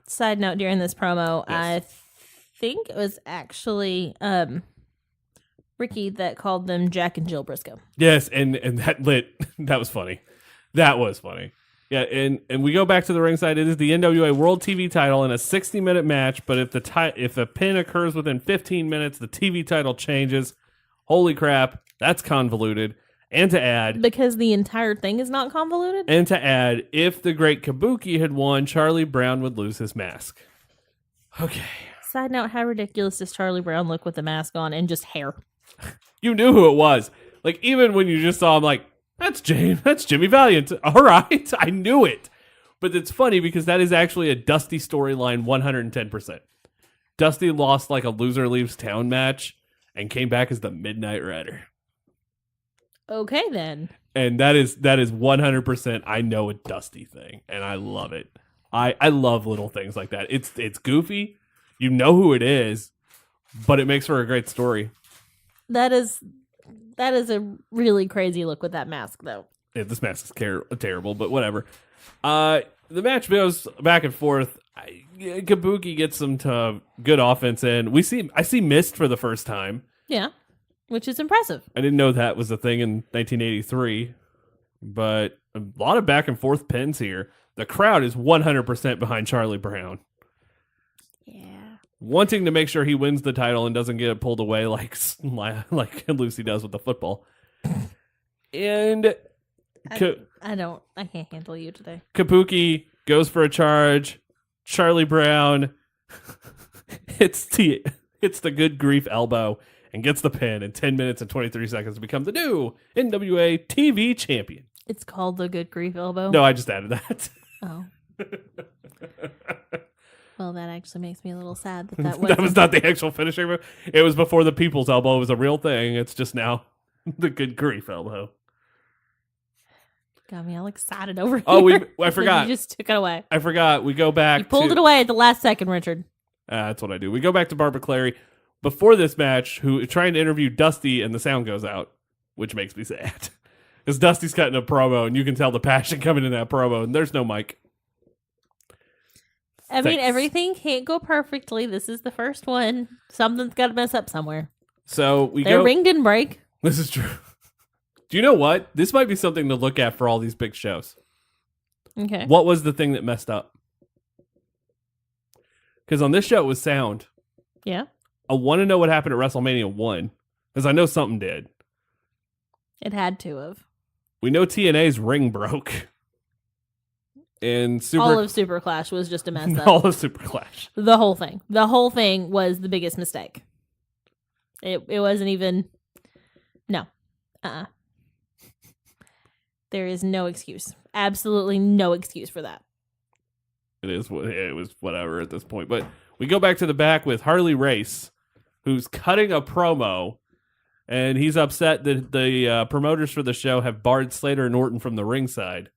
Side note, during this promo, Yes. I think it was actually Ricky that called them Jack and Jill Briscoe. Yes, and that that was funny. That was funny. Yeah, and we go back to the ringside. It is the NWA World TV title in a 60-minute match, but if a pin occurs within 15 minutes, the TV title changes. Holy crap, that's convoluted. And to add, Because the entire thing is not convoluted? if the Great Kabuki had won, Charlie Brown would lose his mask. Okay. Side note, how ridiculous does Charlie Brown look with the mask on and just hair? You knew who it was. Like, even when you just saw him, like, that's Jimmy Valiant. All right, I knew it. But it's funny because that is actually a Dusty storyline 110%. Dusty lost like a loser leaves town match and came back as the Midnight Rider. Okay, then. And that is 100% I know a Dusty thing, and I love it. I love little things like that. It's goofy. You know who it is, but it makes for a great story. That is a really crazy look with that mask, though. Yeah, this mask is terrible, but whatever. The match goes back and forth. Kabuki gets some good offense in. I see Mist for the first time. Yeah, which is impressive. I didn't know that was a thing in 1983, but a lot of back and forth pins here. The crowd is 100% behind Charlie Brown, Yeah. wanting to make sure he wins the title and doesn't get it pulled away like Lucy does with the football. And I can't handle you today. Kabuki goes for a charge. Charlie Brown hits the good grief elbow and gets the pin in 10 minutes and 23 seconds to become the new NWA TV champion. It's called the good grief elbow? No, I just added that. Oh. Well, that actually makes me a little sad that That was not the actual finisher move. It was before the people's elbow was a real thing. It's just now the good grief elbow. Got me all excited over here. Oh, I forgot. You just took it away. I forgot. We go back. You pulled it away at the last second, Richard. That's what I do. We go back to Barbara Clary before this match, who is trying to interview Dusty, and the sound goes out, which makes me sad. Because Dusty's cutting a promo, and you can tell the passion coming in that promo, and there's no mic. I mean, everything can't go perfectly. This is the first one. Something's got to mess up somewhere. So Their ring didn't break. This is true. Do you know what? This might be something to look at for all these big shows. Okay. What was the thing that messed up? Because on this show, it was sound. Yeah. I want to know what happened at WrestleMania 1, because I know something did. It had to have. We know TNA's ring broke. And all of Super Clash was just a mess up. All of Super Clash. The whole thing. The whole thing was the biggest mistake. It wasn't even... No. There is no excuse. Absolutely no excuse for that. It was whatever at this point. But we go back to the back with Harley Race, who's cutting a promo, and he's upset that the promoters for the show have barred Slater and Orton from the ringside.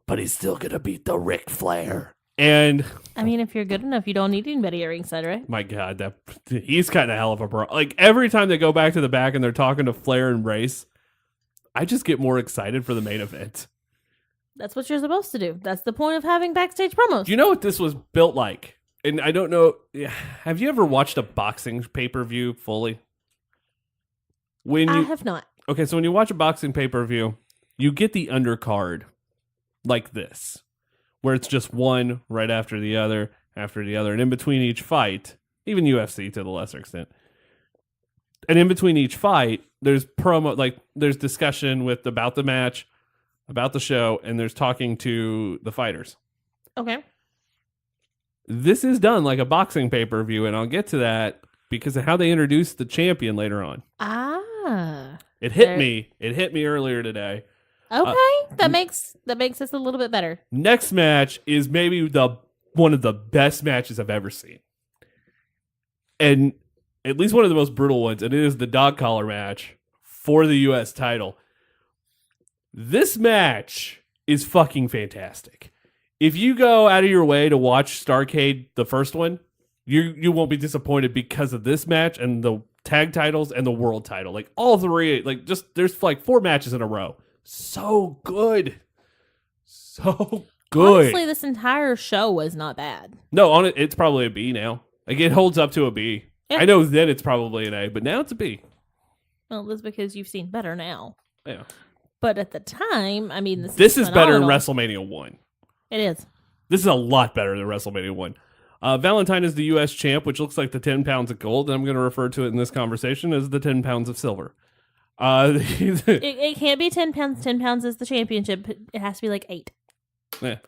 But he's still going to beat the Ric Flair. And I mean, if you're good enough, you don't need anybody at ringside, right? My God, he's kind of hell of a bro. Like, every time they go back to the back and they're talking to Flair and Race, I just get more excited for the main event. That's what you're supposed to do. That's the point of having backstage promos. Do you know what this was built like? And I don't know. Have you ever watched a boxing pay-per-view fully? I have not. Okay, so when you watch a boxing pay-per-view, you get the undercard like this, where it's just one right after the other, and in between each fight, even UFC to the lesser extent, and in between each fight, there's promo, like there's discussion about the match, about the show, and there's talking to the fighters. Okay. This is done like a boxing pay-per-view, and I'll get to that because of how they introduced the champion later on. It hit me. It hit me earlier today. Okay, that makes this a little bit better. Next match is maybe one of the best matches I've ever seen, and at least one of the most brutal ones. And it is the dog collar match for the U.S. title. This match is fucking fantastic. If you go out of your way to watch Starrcade, the first one, you won't be disappointed because of this match and the tag titles and the world title. Like all three, like just there's like 4 matches in a row. So good. So good. Honestly, this entire show was not bad. No, on it, it's probably a B now. Like it holds up to a B. Yeah. I know then it's probably an A, but now it's a B. Well, that's because you've seen better now. Yeah. But at the time, I mean, This is better than phenomenal. WrestleMania 1. It is. This is a lot better than WrestleMania 1. Valentine is the U.S. champ, which looks like the 10 pounds of gold, and I'm going to refer to it in this conversation as the 10 pounds of silver. It can't be 10 pounds. 10 pounds is the championship. It has to be like 8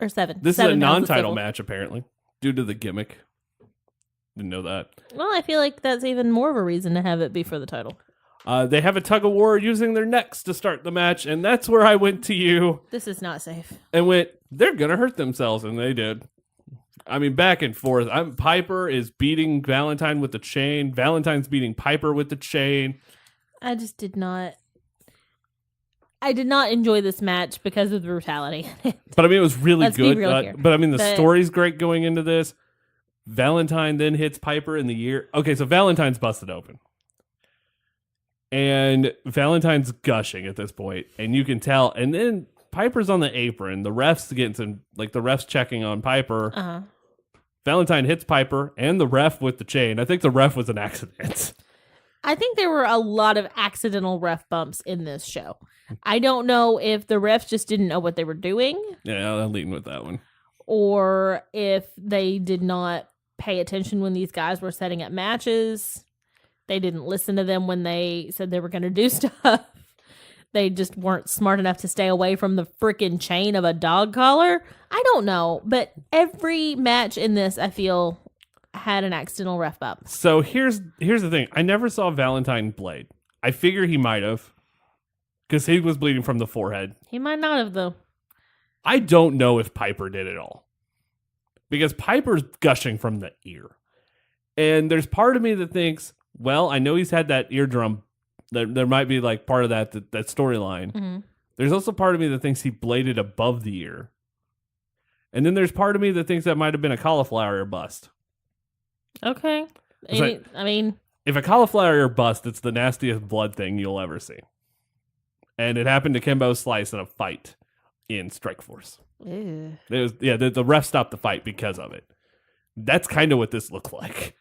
or 7. This is 7 a pounds of non-title silver. match, apparently, due to the gimmick. Didn't know that. Well, I feel like that's even more of a reason to have it be for the title. They have a tug of war using their necks to start the match, and that's where I went to you This is not safe. and went, they're going to hurt themselves, and they did. I mean, back and forth. Piper is beating Valentine with the chain. Valentine's beating Piper with the chain. I just did not. I did not enjoy this match because of the brutality. But I mean, it was really Let's be good. real here. But I mean, the But- story's great going into this. Valentine then hits Piper in the ear. Okay, so Valentine's busted open. And Valentine's gushing at this point, and you can tell. And then Piper's on the apron. The ref's getting some, like the ref's checking on Piper. Uh-huh. Valentine hits Piper and the ref with the chain. I think the ref was an accident. I think there were a lot of accidental ref bumps in this show. I don't know if the refs just didn't know what they were doing, Yeah, I'm leading with that one. or if they did not pay attention when these guys were setting up matches. They didn't listen to them when they said they were going to do stuff. They just weren't smart enough to stay away from the freaking chain of a dog collar. I don't know, but every match in this, I feel, had an accidental ref bump. So here's the thing. I never saw Valentine blade. I figure he might have, because he was bleeding from the forehead. He might not have, though. I don't know if Piper did it all, because Piper's gushing from the ear. And there's part of me that thinks, well, I know he's had that eardrum. There might be like part of that storyline. Mm-hmm. There's also part of me that thinks he bladed above the ear. And then there's part of me that thinks that might have been a cauliflower ear bust. Okay. It's like- I mean, If a cauliflower ear bust, it's the nastiest blood thing you'll ever see. And it happened to Kimbo Slice in a fight in Strikeforce. ew. It was, yeah, the ref stopped the fight because of it. That's kind of what this looked like.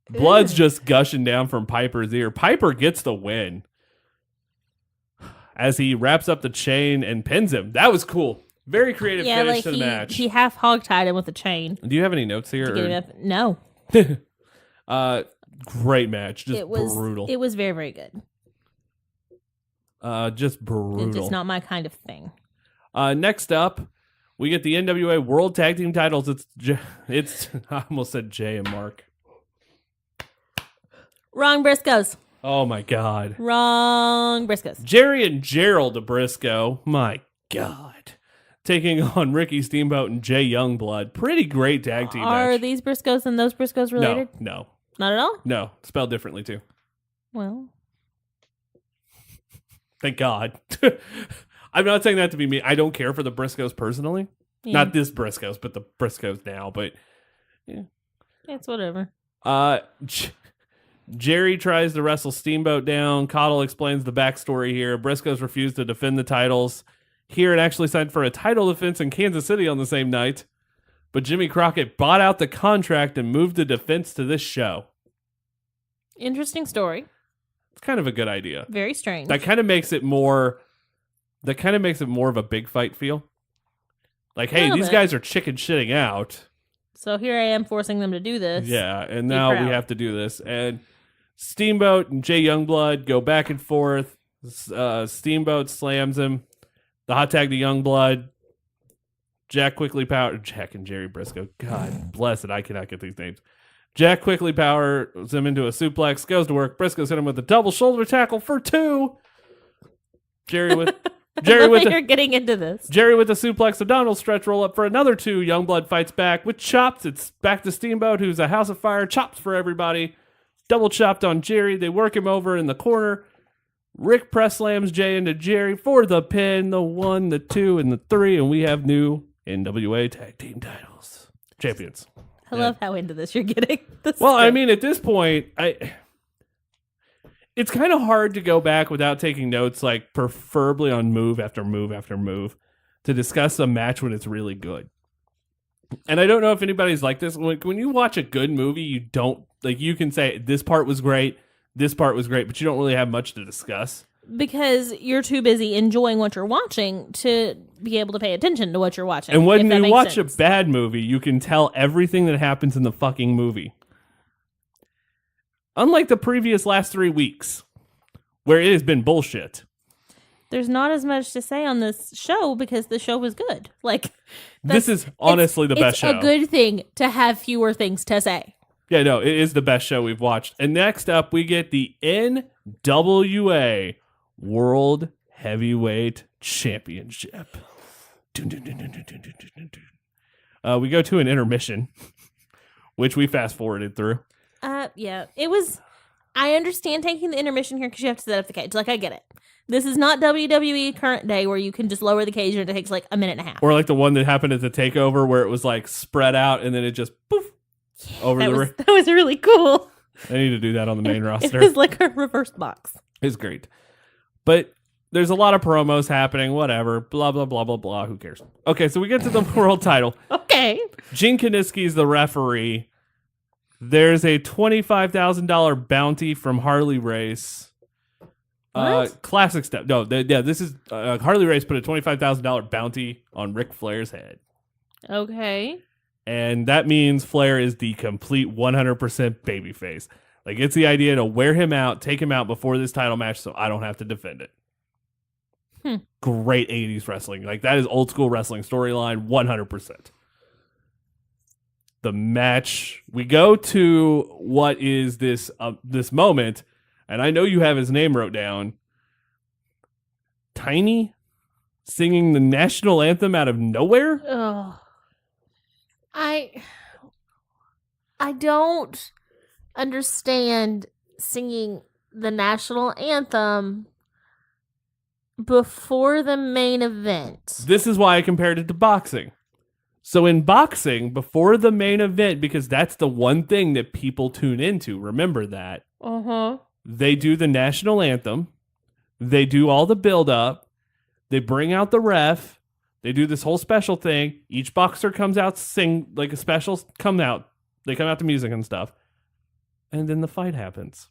Blood's just gushing down from Piper's ear. Piper gets the win as he wraps up the chain and pins him. That was cool. Very creative Yeah, finish like to the match. he half hogtied him with a chain. Do you have any notes here? To get him or- up. No, Great match. Just it was brutal. It was very, very good. Just brutal. It's just not my kind of thing. Next up, we get the NWA World Tag Team titles. It's I almost said Jay and Mark. Wrong Briscoes. Oh my God. Wrong Briscoes. Jerry and Gerald Briscoe. My God. Taking on Ricky Steamboat and Jay Youngblood. Pretty great tag team Are match. these Briscoes and those Briscoes related? No. Not at all? No. Spelled differently too. Well, Thank God. I'm not saying that to be mean. I don't care for the Briscoes personally. yeah, Not this Briscoes, but the Briscoes now. But it's whatever. Jerry tries to wrestle Steamboat down. Cottle explains the backstory here. Briscoes refuse to defend the titles. Here it actually signed for a title defense in Kansas City on the same night. But Jimmy Crockett bought out the contract and moved the defense to this show. Interesting story. It's kind of a good idea. Very strange. That kind of makes it more of a big fight feel. Like, hey, Little these bit. guys are chicken shitting out. So here I am forcing them to do this. Yeah, and Be now we proud. have to do this. And Steamboat and Jay Youngblood go back and forth. Steamboat slams him. The hot tag to Youngblood. Jack and Jerry Briscoe. God bless it. I cannot get these names. Jack quickly powers him into a suplex. Goes to work. Briscoe's hit him with a double shoulder tackle for 2. Jerry with You're getting into this. Jerry with the suplex abdominal stretch roll up for another 2. Youngblood fights back with chops. It's back to Steamboat, who's a house of fire. Chops for everybody. Double chopped on Jerry. They work him over in the corner. Rick press slams Jay into Jerry for the pin, the 1, the 2, and the 3, and we have new NWA Tag Team titles. Champions. I love how into this you're getting. I mean, at this point, it's kind of hard to go back without taking notes, like preferably on move after move after move, to discuss a match when it's really good. And I don't know if anybody's like this. When you watch a good movie, you don't, like, you can say this part was great, this part was great, but you don't really have much to discuss. Because you're too busy enjoying what you're watching to be able to pay attention to what you're watching. And when you watch a bad movie, you can tell everything that happens in the fucking movie. Unlike the previous last 3 weeks, where it has been bullshit. There's not as much to say on this show because the show was good. Like, this is honestly the best show. It's a good thing to have fewer things to say. Yeah, no, it is the best show we've watched. And next up, we get the NWA World Heavyweight Championship. We go to an intermission, which we fast forwarded through. Yeah, it was. I understand taking the intermission here because you have to set up the cage. Like, I get it. This is not WWE current day where you can just lower the cage and it takes like a minute and a half. Or like the one that happened at the takeover where it was like spread out and then it just poof over the ring. That was really cool. I need to do that on the main roster. It was like a reverse box. It's great. But there's a lot of promos happening, whatever, blah, blah, blah, blah, blah. Who cares? Okay, so we get to the world title. Okay. Gene Kiniski's the referee. There's a $25,000 bounty from Harley Race. Classic step. No, this is Harley Race put a $25,000 bounty on Ric Flair's head. Okay. And that means Flair is the complete 100% babyface. Like, it's the idea to wear him out, take him out before this title match so I don't have to defend it. Great 80s wrestling. Like, that is old school wrestling storyline, 100%. The match, we go to what is this moment, and I know you have his name wrote down. Tiny singing the national anthem out of nowhere? Oh. I don't understand singing the national anthem before the main event. This is why I compared it to boxing. So in boxing, before the main event, because that's the one thing that people tune into, remember that. Uh-huh. They do the national anthem. They do all the build-up. They bring out the ref. They do this whole special thing. Each boxer comes out, sing, like a special come out. They come out to music and stuff. And then the fight happens.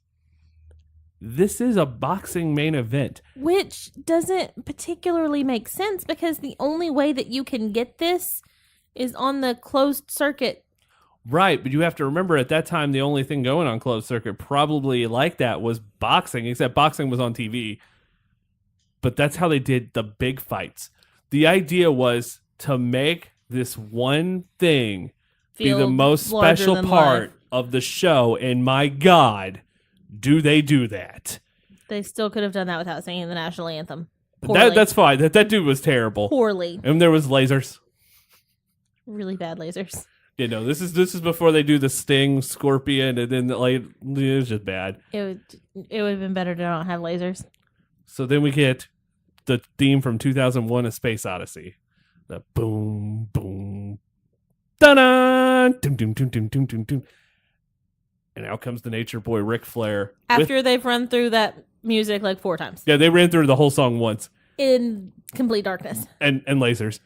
This is a boxing main event. Which doesn't particularly make sense because the only way that you can get this is on the closed circuit. Right, but you have to remember at that time the only thing going on closed circuit probably like that was boxing, except boxing was on TV. But that's how they did the big fights. The idea was to make this one thing be the most special part of the show, and my God, do they do that. They still could have done that without singing the national anthem. That's fine. That dude was terrible. Poorly. And there was lasers. Really bad lasers. You know, this is before they do the Sting, Scorpion, and then like it was just bad. It would have been better to not have lasers. So then we get the theme from 2001: A Space Odyssey, the boom boom, da-da, doom doom doom doom doom doom doom, and out comes the Nature Boy Ric Flair. After they've run through that music like 4 times. Yeah, they ran through the whole song once in complete darkness and lasers.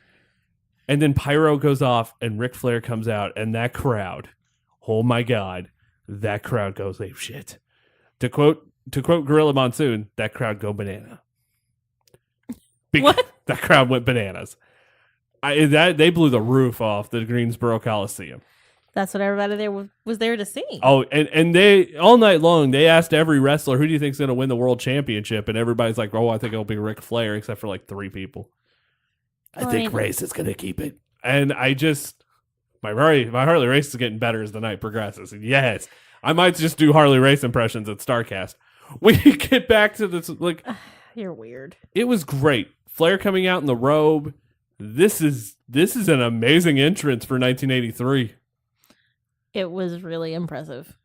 And then pyro goes off, and Ric Flair comes out, and that crowd, oh my God, that crowd goes ape shit. To quote Gorilla Monsoon, that crowd go banana. What? That crowd went bananas. They blew the roof off the Greensboro Coliseum. That's what everybody there was there to see. Oh, and they all night long they asked every wrestler, who do you think's going to win the world championship? And everybody's like, oh, I think it'll be Ric Flair, except for like 3 people. I think Race is going to keep it. And I just, my Harley Race is getting better as the night progresses. And yes, I might just do Harley Race impressions at Starrcast. We get back to this, like, you're weird. It was great. Flair coming out in the robe. This is an amazing entrance for 1983. It was really impressive.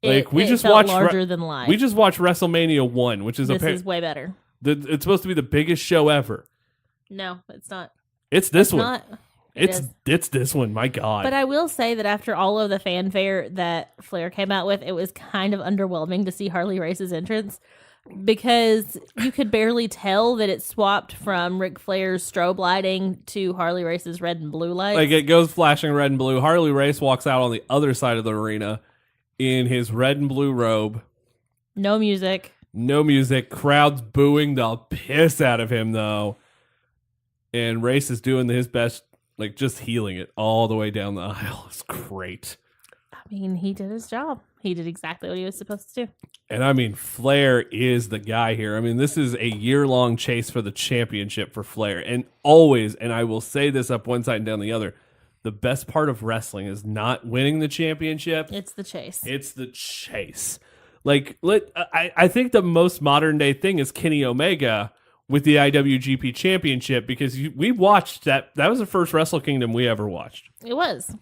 Like we just felt watched larger than life. We just watched WrestleMania 1, which is this is way better. It's supposed to be the biggest show ever. No, it's not. It's this one. Not. It's this one. My God. But I will say that after all of the fanfare that Flair came out with, it was kind of underwhelming to see Harley Race's entrance because you could barely tell that it swapped from Ric Flair's strobe lighting to Harley Race's red and blue lights. Like it goes flashing red and blue. Harley Race walks out on the other side of the arena in his red and blue robe. No music. No music. Crowd's booing the piss out of him, though. And Race is doing his best, like just healing it all the way down the aisle. It's great. I mean, he did his job. He did exactly what he was supposed to do. And I mean, Flair is the guy here. I mean, this is a year-long chase for the championship for Flair. And always, and I will say this up one side and down the other, the best part of wrestling is not winning the championship. It's the chase. It's the chase. Like, I think the most modern day thing is Kenny Omega with the IWGP Championship because we watched that. That was the first Wrestle Kingdom we ever watched. It was.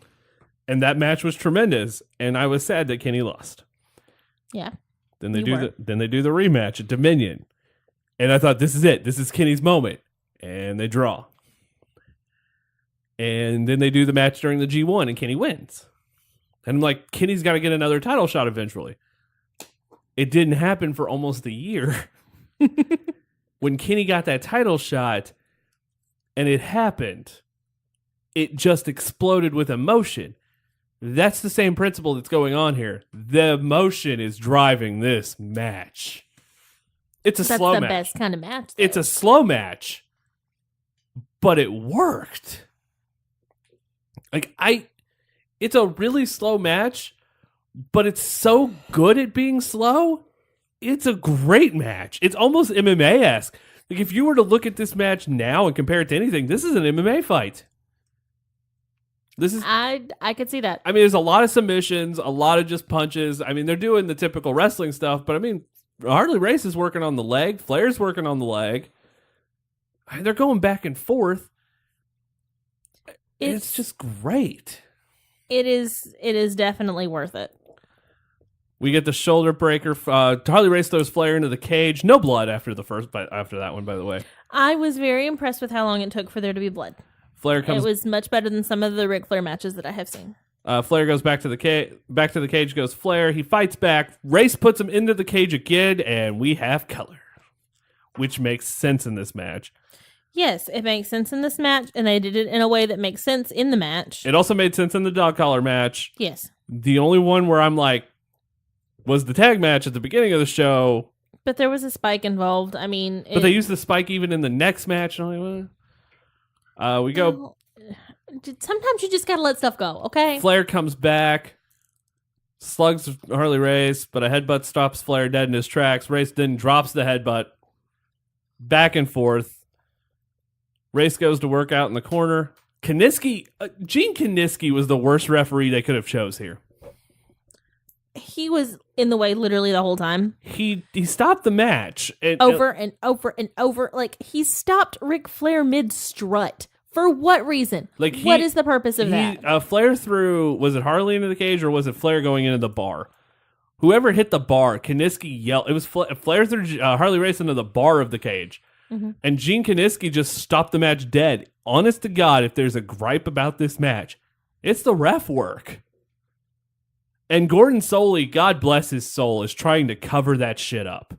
And that match was tremendous. And I was sad that Kenny lost. Yeah. Then they do the rematch at Dominion. And I thought, this is it. This is Kenny's moment. And they draw. And then they do the match during the G1 and Kenny wins. And I'm like, Kenny's got to get another title shot eventually. It didn't happen for almost a year. When Kenny got that title shot and it happened, it just exploded with emotion. That's the same principle that's going on here. The emotion is driving this match. It's a slow match. That's the best kind of match, though. It's a slow match, but it worked. It's a really slow match, but it's so good at being slow. It's a great match. It's almost MMA-esque. Like if you were to look at this match now and compare it to anything, this is an MMA fight. I could see that. I mean, there's a lot of submissions, a lot of just punches. I mean, they're doing the typical wrestling stuff, but I mean, Harley Race is working on the leg. Flair's working on the leg. They're going back and forth. It's just great. It is definitely worth it. We get the shoulder breaker. Harley Race throws Flair into the cage. No blood after that one, by the way. I was very impressed with how long it took for there to be blood. It was much better than some of the Ric Flair matches that I have seen. Flair goes back to the cage. Goes Flair. He fights back. Race puts him into the cage again, and we have color, which makes sense in this match. Yes, it makes sense in this match, and they did it in a way that makes sense in the match. It also made sense in the dog collar match. Yes. The only one where I'm like, was the tag match at the beginning of the show. But there was a spike involved. I mean... But they used the spike even in the next match. We go... Sometimes you just gotta let stuff go, okay? Flair comes back, slugs Harley Race, but a headbutt stops Flair dead in his tracks. Race then drops the headbutt. Back and forth. Race goes to work out in the corner. Gene Kiniski was the worst referee they could have chose here. He was in the way literally the whole time. He stopped the match. Over and over and over. Like, he stopped Ric Flair mid-strut. For what reason? What is the purpose of that? Flair threw, was it Harley into the cage or was it Flair going into the bar? Whoever hit the bar, Kiniski yelled. It was Flair threw Harley Race into the bar of the cage. Mm-hmm. And Gene Kiniski just stopped the match dead. Honest to God, if there's a gripe about this match, it's the ref work. And Gordon Soley, God bless his soul, is trying to cover that shit up.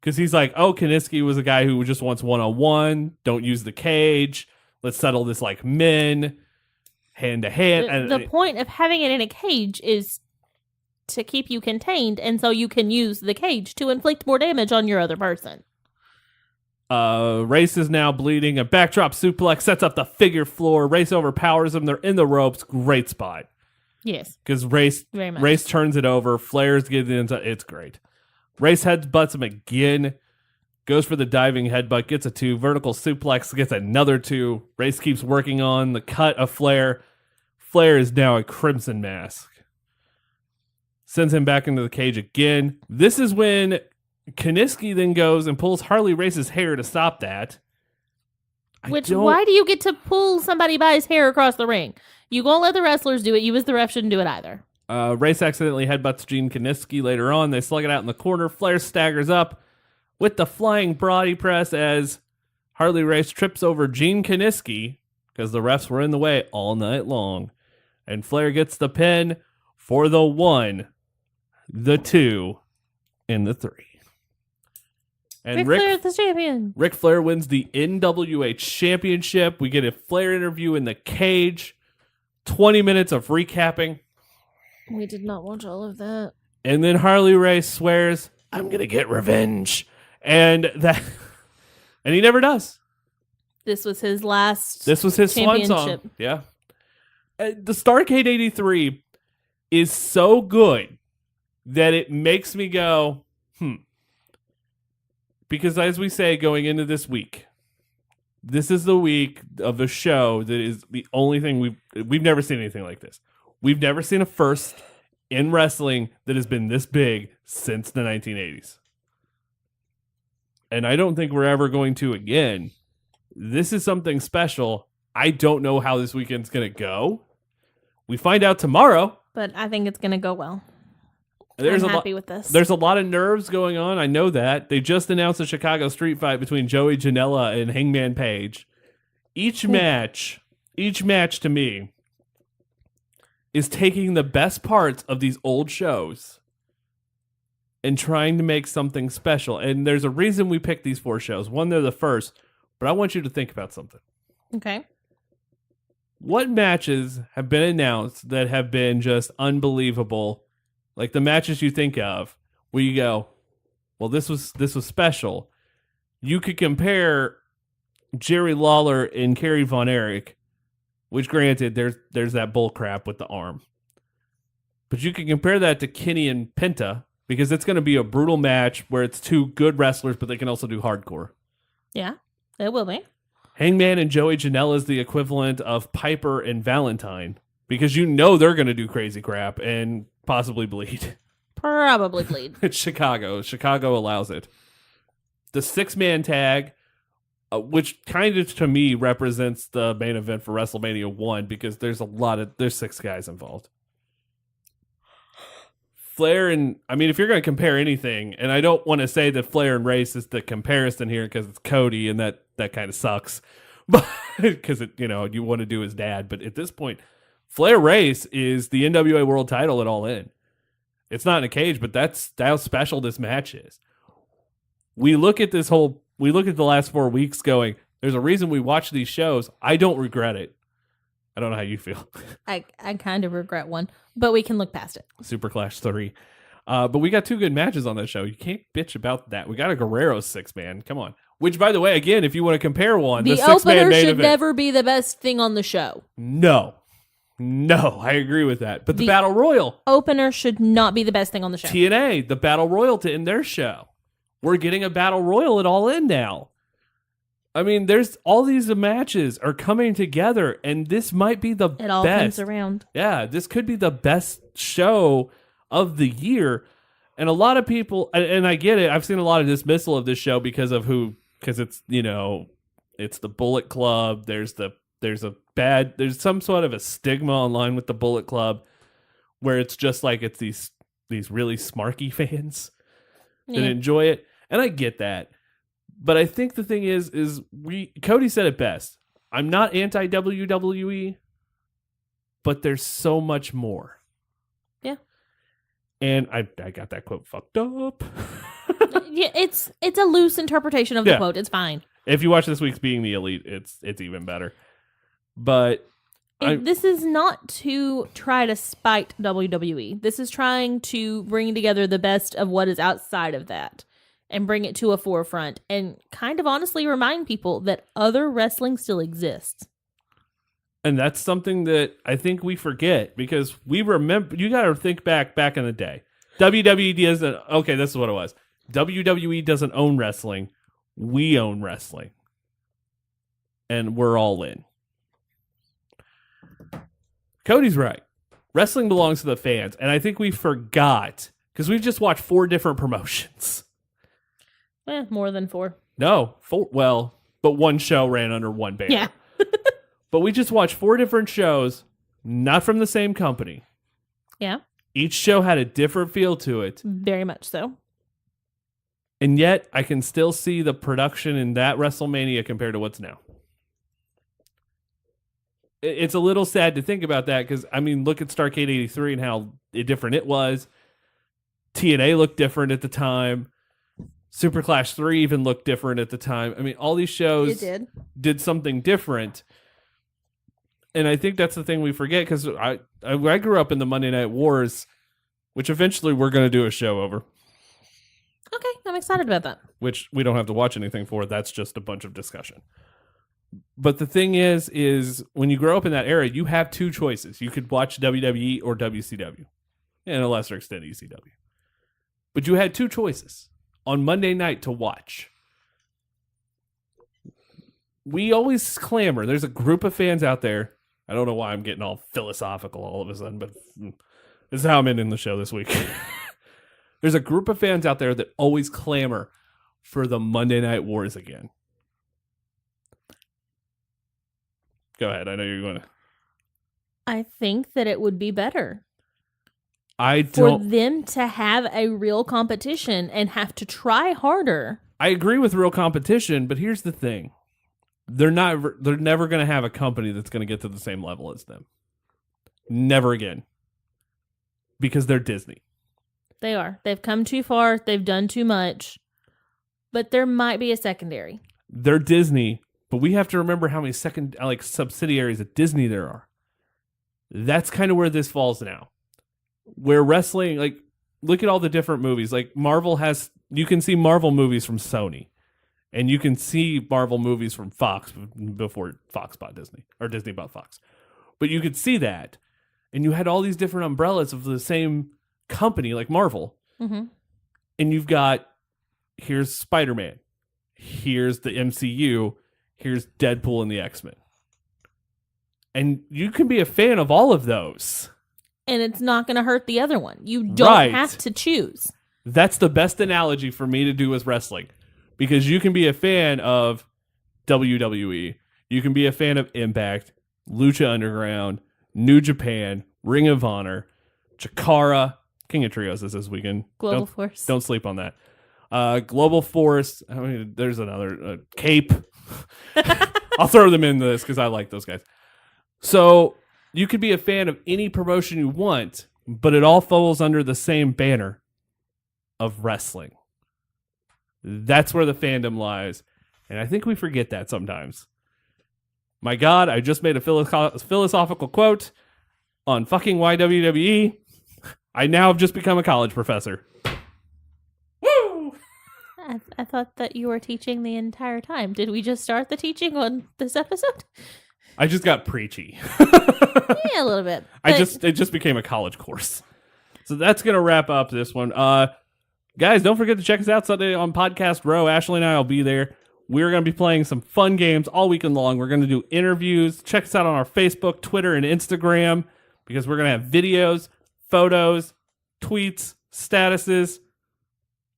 Because he's like, oh, Kiniski was a guy who just wants one-on-one. Don't use the cage. Let's settle this like men, hand to hand. The point of having it in a cage is to keep you contained, and so you can use the cage to inflict more damage on your other person. Race is now bleeding. A backdrop suplex sets up the figure floor. Race overpowers him. They're in the ropes. Great spot. Yes. Because Race turns it over. Flair's getting into it's great. Race headbutts him again. Goes for the diving headbutt. Gets a 2. Vertical suplex. Gets another 2. Race keeps working on the cut of Flair. Flair is now a crimson mask. Sends him back into the cage again. This is when Kiniski then goes and pulls Harley Race's hair to stop that. Why do you get to pull somebody by his hair across the ring? You won't let the wrestlers do it. You as the ref shouldn't do it either. Race accidentally headbutts Gene Kiniski later on. They slug it out in the corner. Flair staggers up with the flying body press as Harley Race trips over Gene Kiniski because the refs were in the way all night long. And Flair gets the pin for the 1, the 2, and the 3. And Ric Flair is the champion. Ric Flair wins the NWA Championship. We get a Flair interview in the cage. 20 minutes of recapping. We did not watch all of that. And then Harley Race swears, I'm going to get revenge. And he never does. This was his last This was his swan championship. song. Yeah. The Starrcade 83 is so good that it makes me go, Because as we say, going into this week, this is the week of a show that is the only thing we've never seen anything like this. We've never seen a first in wrestling that has been this big since the 1980s. And I don't think we're ever going to again. This is something special. I don't know how this weekend's going to go. We find out tomorrow. But I think it's going to go well. I'm happy with this. There's a lot of nerves going on. I know that. They just announced a Chicago street fight between Joey Janela and Hangman Page. Each match to me is taking the best parts of these old shows and trying to make something special. And there's a reason we picked these 4 shows. One, they're the first, but I want you to think about something. Okay. What matches have been announced that have been just unbelievable? Like the matches you think of where you go, well, this was special. You could compare Jerry Lawler and Kerry Von Erich, which granted, there's that bull crap with the arm. But you can compare that to Kenny and Penta because it's going to be a brutal match where it's 2 good wrestlers, but they can also do hardcore. Yeah, it will be. Hangman and Joey Janela is the equivalent of Piper and Valentine because you know they're going to do crazy crap and possibly bleed. Probably bleed. It's Chicago. Chicago allows it. The 6-man tag, which kind of to me represents the main event for WrestleMania 1 because there's 6 guys involved. Flair and, if you're going to compare anything, and I don't want to say that Flair and Race is the comparison here because it's Cody and that kind of sucks, but because you want to do his dad. But at this point, Flair Race is the NWA World Title at All In. It's not in a cage, but that's how special this match is. We look at the last 4 weeks going, there's a reason we watch these shows. I don't regret it. I don't know how you feel. I kind of regret one, but we can look past it. Super Clash 3. But we got 2 good matches on that show. You can't bitch about that. We got a Guerrero 6-man. Come on. Which, by the way, again, if you want to compare one, the 6-man opener main should event, never be the best thing on the show. No, I agree with that. But the Battle Royal opener should not be the best thing on the show. TNA, the Battle Royal to end their show. We're getting a Battle Royal at All In now. There's all these matches are coming together, and this might be the best. It all comes around. Yeah, this could be the best show of the year. And a lot of people, and I get it, I've seen a lot of dismissal of this show because it's, it's the Bullet Club. There's some sort of a stigma online with the Bullet Club where it's just like it's these really smarky fans that enjoy it. And I get that. But I think the thing is Cody said it best. I'm not anti-WWE, but there's so much more. Yeah. And I got that quote fucked up. Yeah, it's a loose interpretation of the quote. It's fine. If you watch this week's Being the Elite, it's even better. But this is not to try to spite WWE. This is trying to bring together the best of what is outside of that and bring it to a forefront and kind of honestly remind people that other wrestling still exists. And that's something that I think we forget because we remember, you got to think back in the day. WWE doesn't, okay, this is what it was. WWE doesn't own wrestling. We own wrestling. And we're all in. Cody's right. Wrestling belongs to the fans. And I think we forgot because we've just watched 4 different promotions. More than 4. No, 4. Well, but one show ran under one banner. Yeah. But we just watched 4 different shows, not from the same company. Yeah. Each show had a different feel to it. Very much so. And yet, I can still see the production in that WrestleMania compared to what's now. It's a little sad to think about that because, I mean, look at Starrcade 83 and how different it was. TNA looked different at the time. Super Clash 3 even looked different at the time. I mean, all these shows did something different. And I think that's the thing we forget because I grew up in the Monday Night Wars, which eventually we're going to do a show over. Okay, I'm excited about that. Which we don't have to watch anything for. That's just a bunch of discussion. But the thing is when you grow up in that era, you have two choices. You could watch WWE or WCW. And a lesser extent, ECW. But you had two choices on Monday night to watch. We always clamor. There's a group of fans out there. I don't know why I'm getting all philosophical all of a sudden, but this is how I'm ending the show this week. There's a group of fans out there that always clamor for the Monday Night Wars again. Go ahead. I know you're going to. I think that it would be better for them to have a real competition and have to try harder. I agree with real competition, but here's the thing. They're never going to have a company that's going to get to the same level as them. Never again. Because they're Disney. They are. They've come too far. They've done too much. But there might be a secondary. They're Disney, but we have to remember how many subsidiaries of Disney there are. That's kind of where this falls now. Where wrestling, look at all the different movies. Like Marvel you can see Marvel movies from Sony. And you can see Marvel movies from Fox before Fox bought Disney. Or Disney bought Fox. But you could see that. And you had all these different umbrellas of the same company, like Marvel. Mm-hmm. And you've got, here's Spider-Man. Here's the MCU. Here's Deadpool and the X-Men. And you can be a fan of all of those. And it's not going to hurt the other one. You don't have to choose. That's the best analogy for me to do with wrestling. Because you can be a fan of WWE. You can be a fan of Impact, Lucha Underground, New Japan, Ring of Honor, Chikara, King of Trios is this weekend. Global Force. Don't sleep on that. Global Force. I mean, there's another. Cape. I'll throw them in this because I like those guys. So you could be a fan of any promotion you want, but it all falls under the same banner of wrestling. That's where the fandom lies. And I think we forget that sometimes. My God, I just made a philosophical quote on fucking YWWE. I now have just become a college professor. Woo! I thought that you were teaching the entire time. Did we just start the teaching on this episode? I just got preachy. Yeah, a little bit. It just became a college course. So that's going to wrap up this one. Guys, don't forget to check us out Sunday on Podcast Row. Ashlee and I will be there. We're going to be playing some fun games all weekend long. We're going to do interviews. Check us out on our Facebook, Twitter, and Instagram because we're going to have videos, photos, tweets, statuses.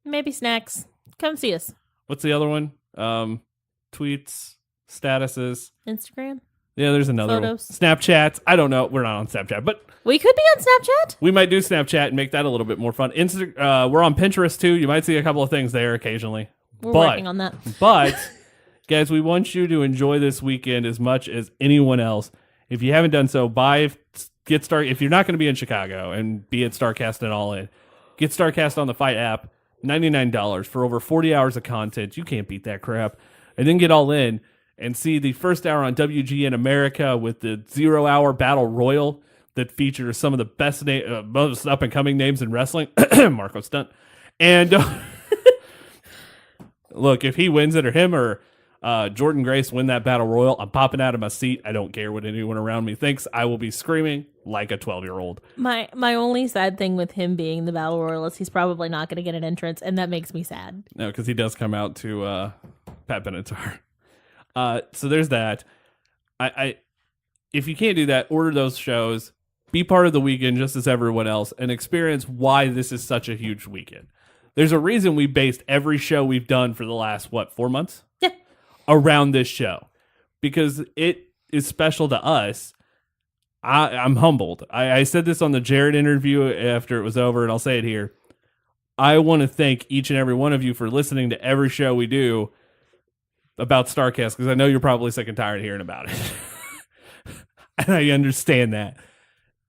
Maybe snacks. Come see us. What's the other one? Tweets, statuses. Instagram? Yeah, there's another Photos. one. Snapchats. I don't know. We're not on Snapchat, but we could be on Snapchat. We might do Snapchat and make that a little bit more fun. We're on Pinterest too. You might see a couple of things there occasionally. We're working on that. But guys, we want you to enjoy this weekend as much as anyone else. If you haven't done so, if you're not going to be in Chicago and be at Starrcast and All In, get Starrcast on the Fight app. $99 for over 40 hours of content. You can't beat that crap. And then get All In and see the first hour on WGN America with the 0 hour battle royal that features some of the best most up and coming names in wrestling. Marco Stunt. And look, if he wins it or him or Jordan Grace win that battle royal, I'm popping out of my seat. I don't care what anyone around me thinks. I will be screaming like a 12-year-old. My only sad thing with him being the battle royal is he's probably not going to get an entrance, and that makes me sad. No, because he does come out to Pat Benatar. So there's that. I if you can't do that, order those shows. Be part of the weekend just as everyone else and experience why this is such a huge weekend. There's a reason we based every show we've done for the last, 4 months? Yeah. Around this show. Because it is special to us. I'm humbled. I said this on the Jared interview after it was over, and I'll say it here. I want to thank each and every one of you for listening to every show we do about Starrcast, because I know you're probably sick and tired of hearing about it. And I understand that.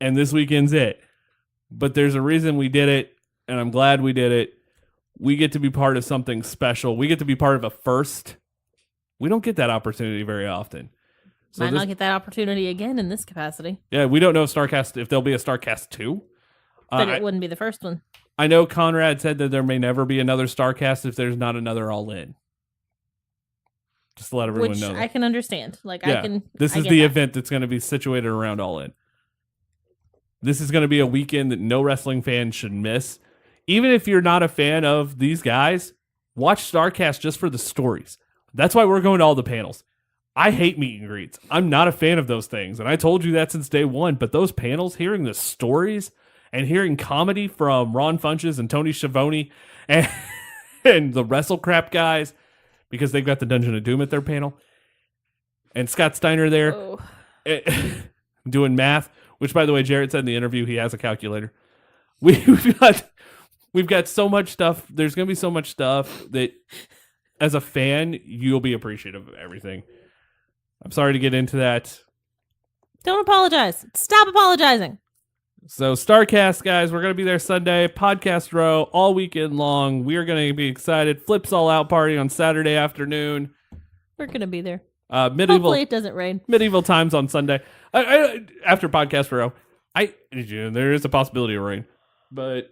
And this weekend's it. But there's a reason we did it, and I'm glad we did it. We get to be part of something special. We get to be part of a first. We don't get that opportunity very often. Might not get that opportunity again in this capacity. Yeah, we don't know if there'll be a Starrcast 2. But it wouldn't be the first one. I know Conrad said that there may never be another Starrcast if there's not another All In. Just to let everyone know. Which I can understand. This is the event that's going to be situated around All In. This is going to be a weekend that no wrestling fan should miss. Even if you're not a fan of these guys, watch Starrcast just for the stories. That's why we're going to all the panels. I hate meet and greets. I'm not a fan of those things. And I told you that since day one. But those panels, hearing the stories and hearing comedy from Ron Funches and Tony Schiavone and the Wrestle Crap guys, because they've got the Dungeon of Doom at their panel. And Scott Steiner there doing math, which, by the way, Jarrett said in the interview he has a calculator. We've got so much stuff. There's going to be so much stuff that, as a fan, you'll be appreciative of everything. I'm sorry to get into that. Don't apologize. Stop apologizing. So Starrcast, guys, we're going to be there Sunday. Podcast row all weekend long. We are going to be excited. Flips All Out party on Saturday afternoon. We're going to be there. Hopefully it doesn't rain. Medieval times on Sunday. After podcast row, there is a possibility of rain. But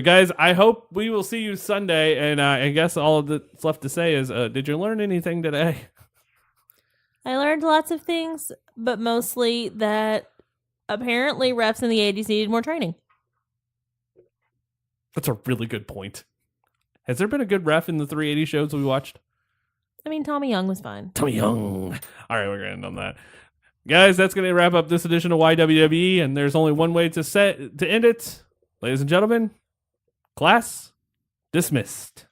guys, I hope we will see you Sunday. And I guess all that's left to say is, did you learn anything today? I learned lots of things, but mostly that apparently refs in the 80s needed more training. That's a really good point. Has there been a good ref in the 380 shows we watched? I mean, Tommy Young was fine. Tommy Young. All right, we're going to end on that. Guys, that's going to wrap up this edition of YWWE, and there's only one way to end it. Ladies and gentlemen, class dismissed.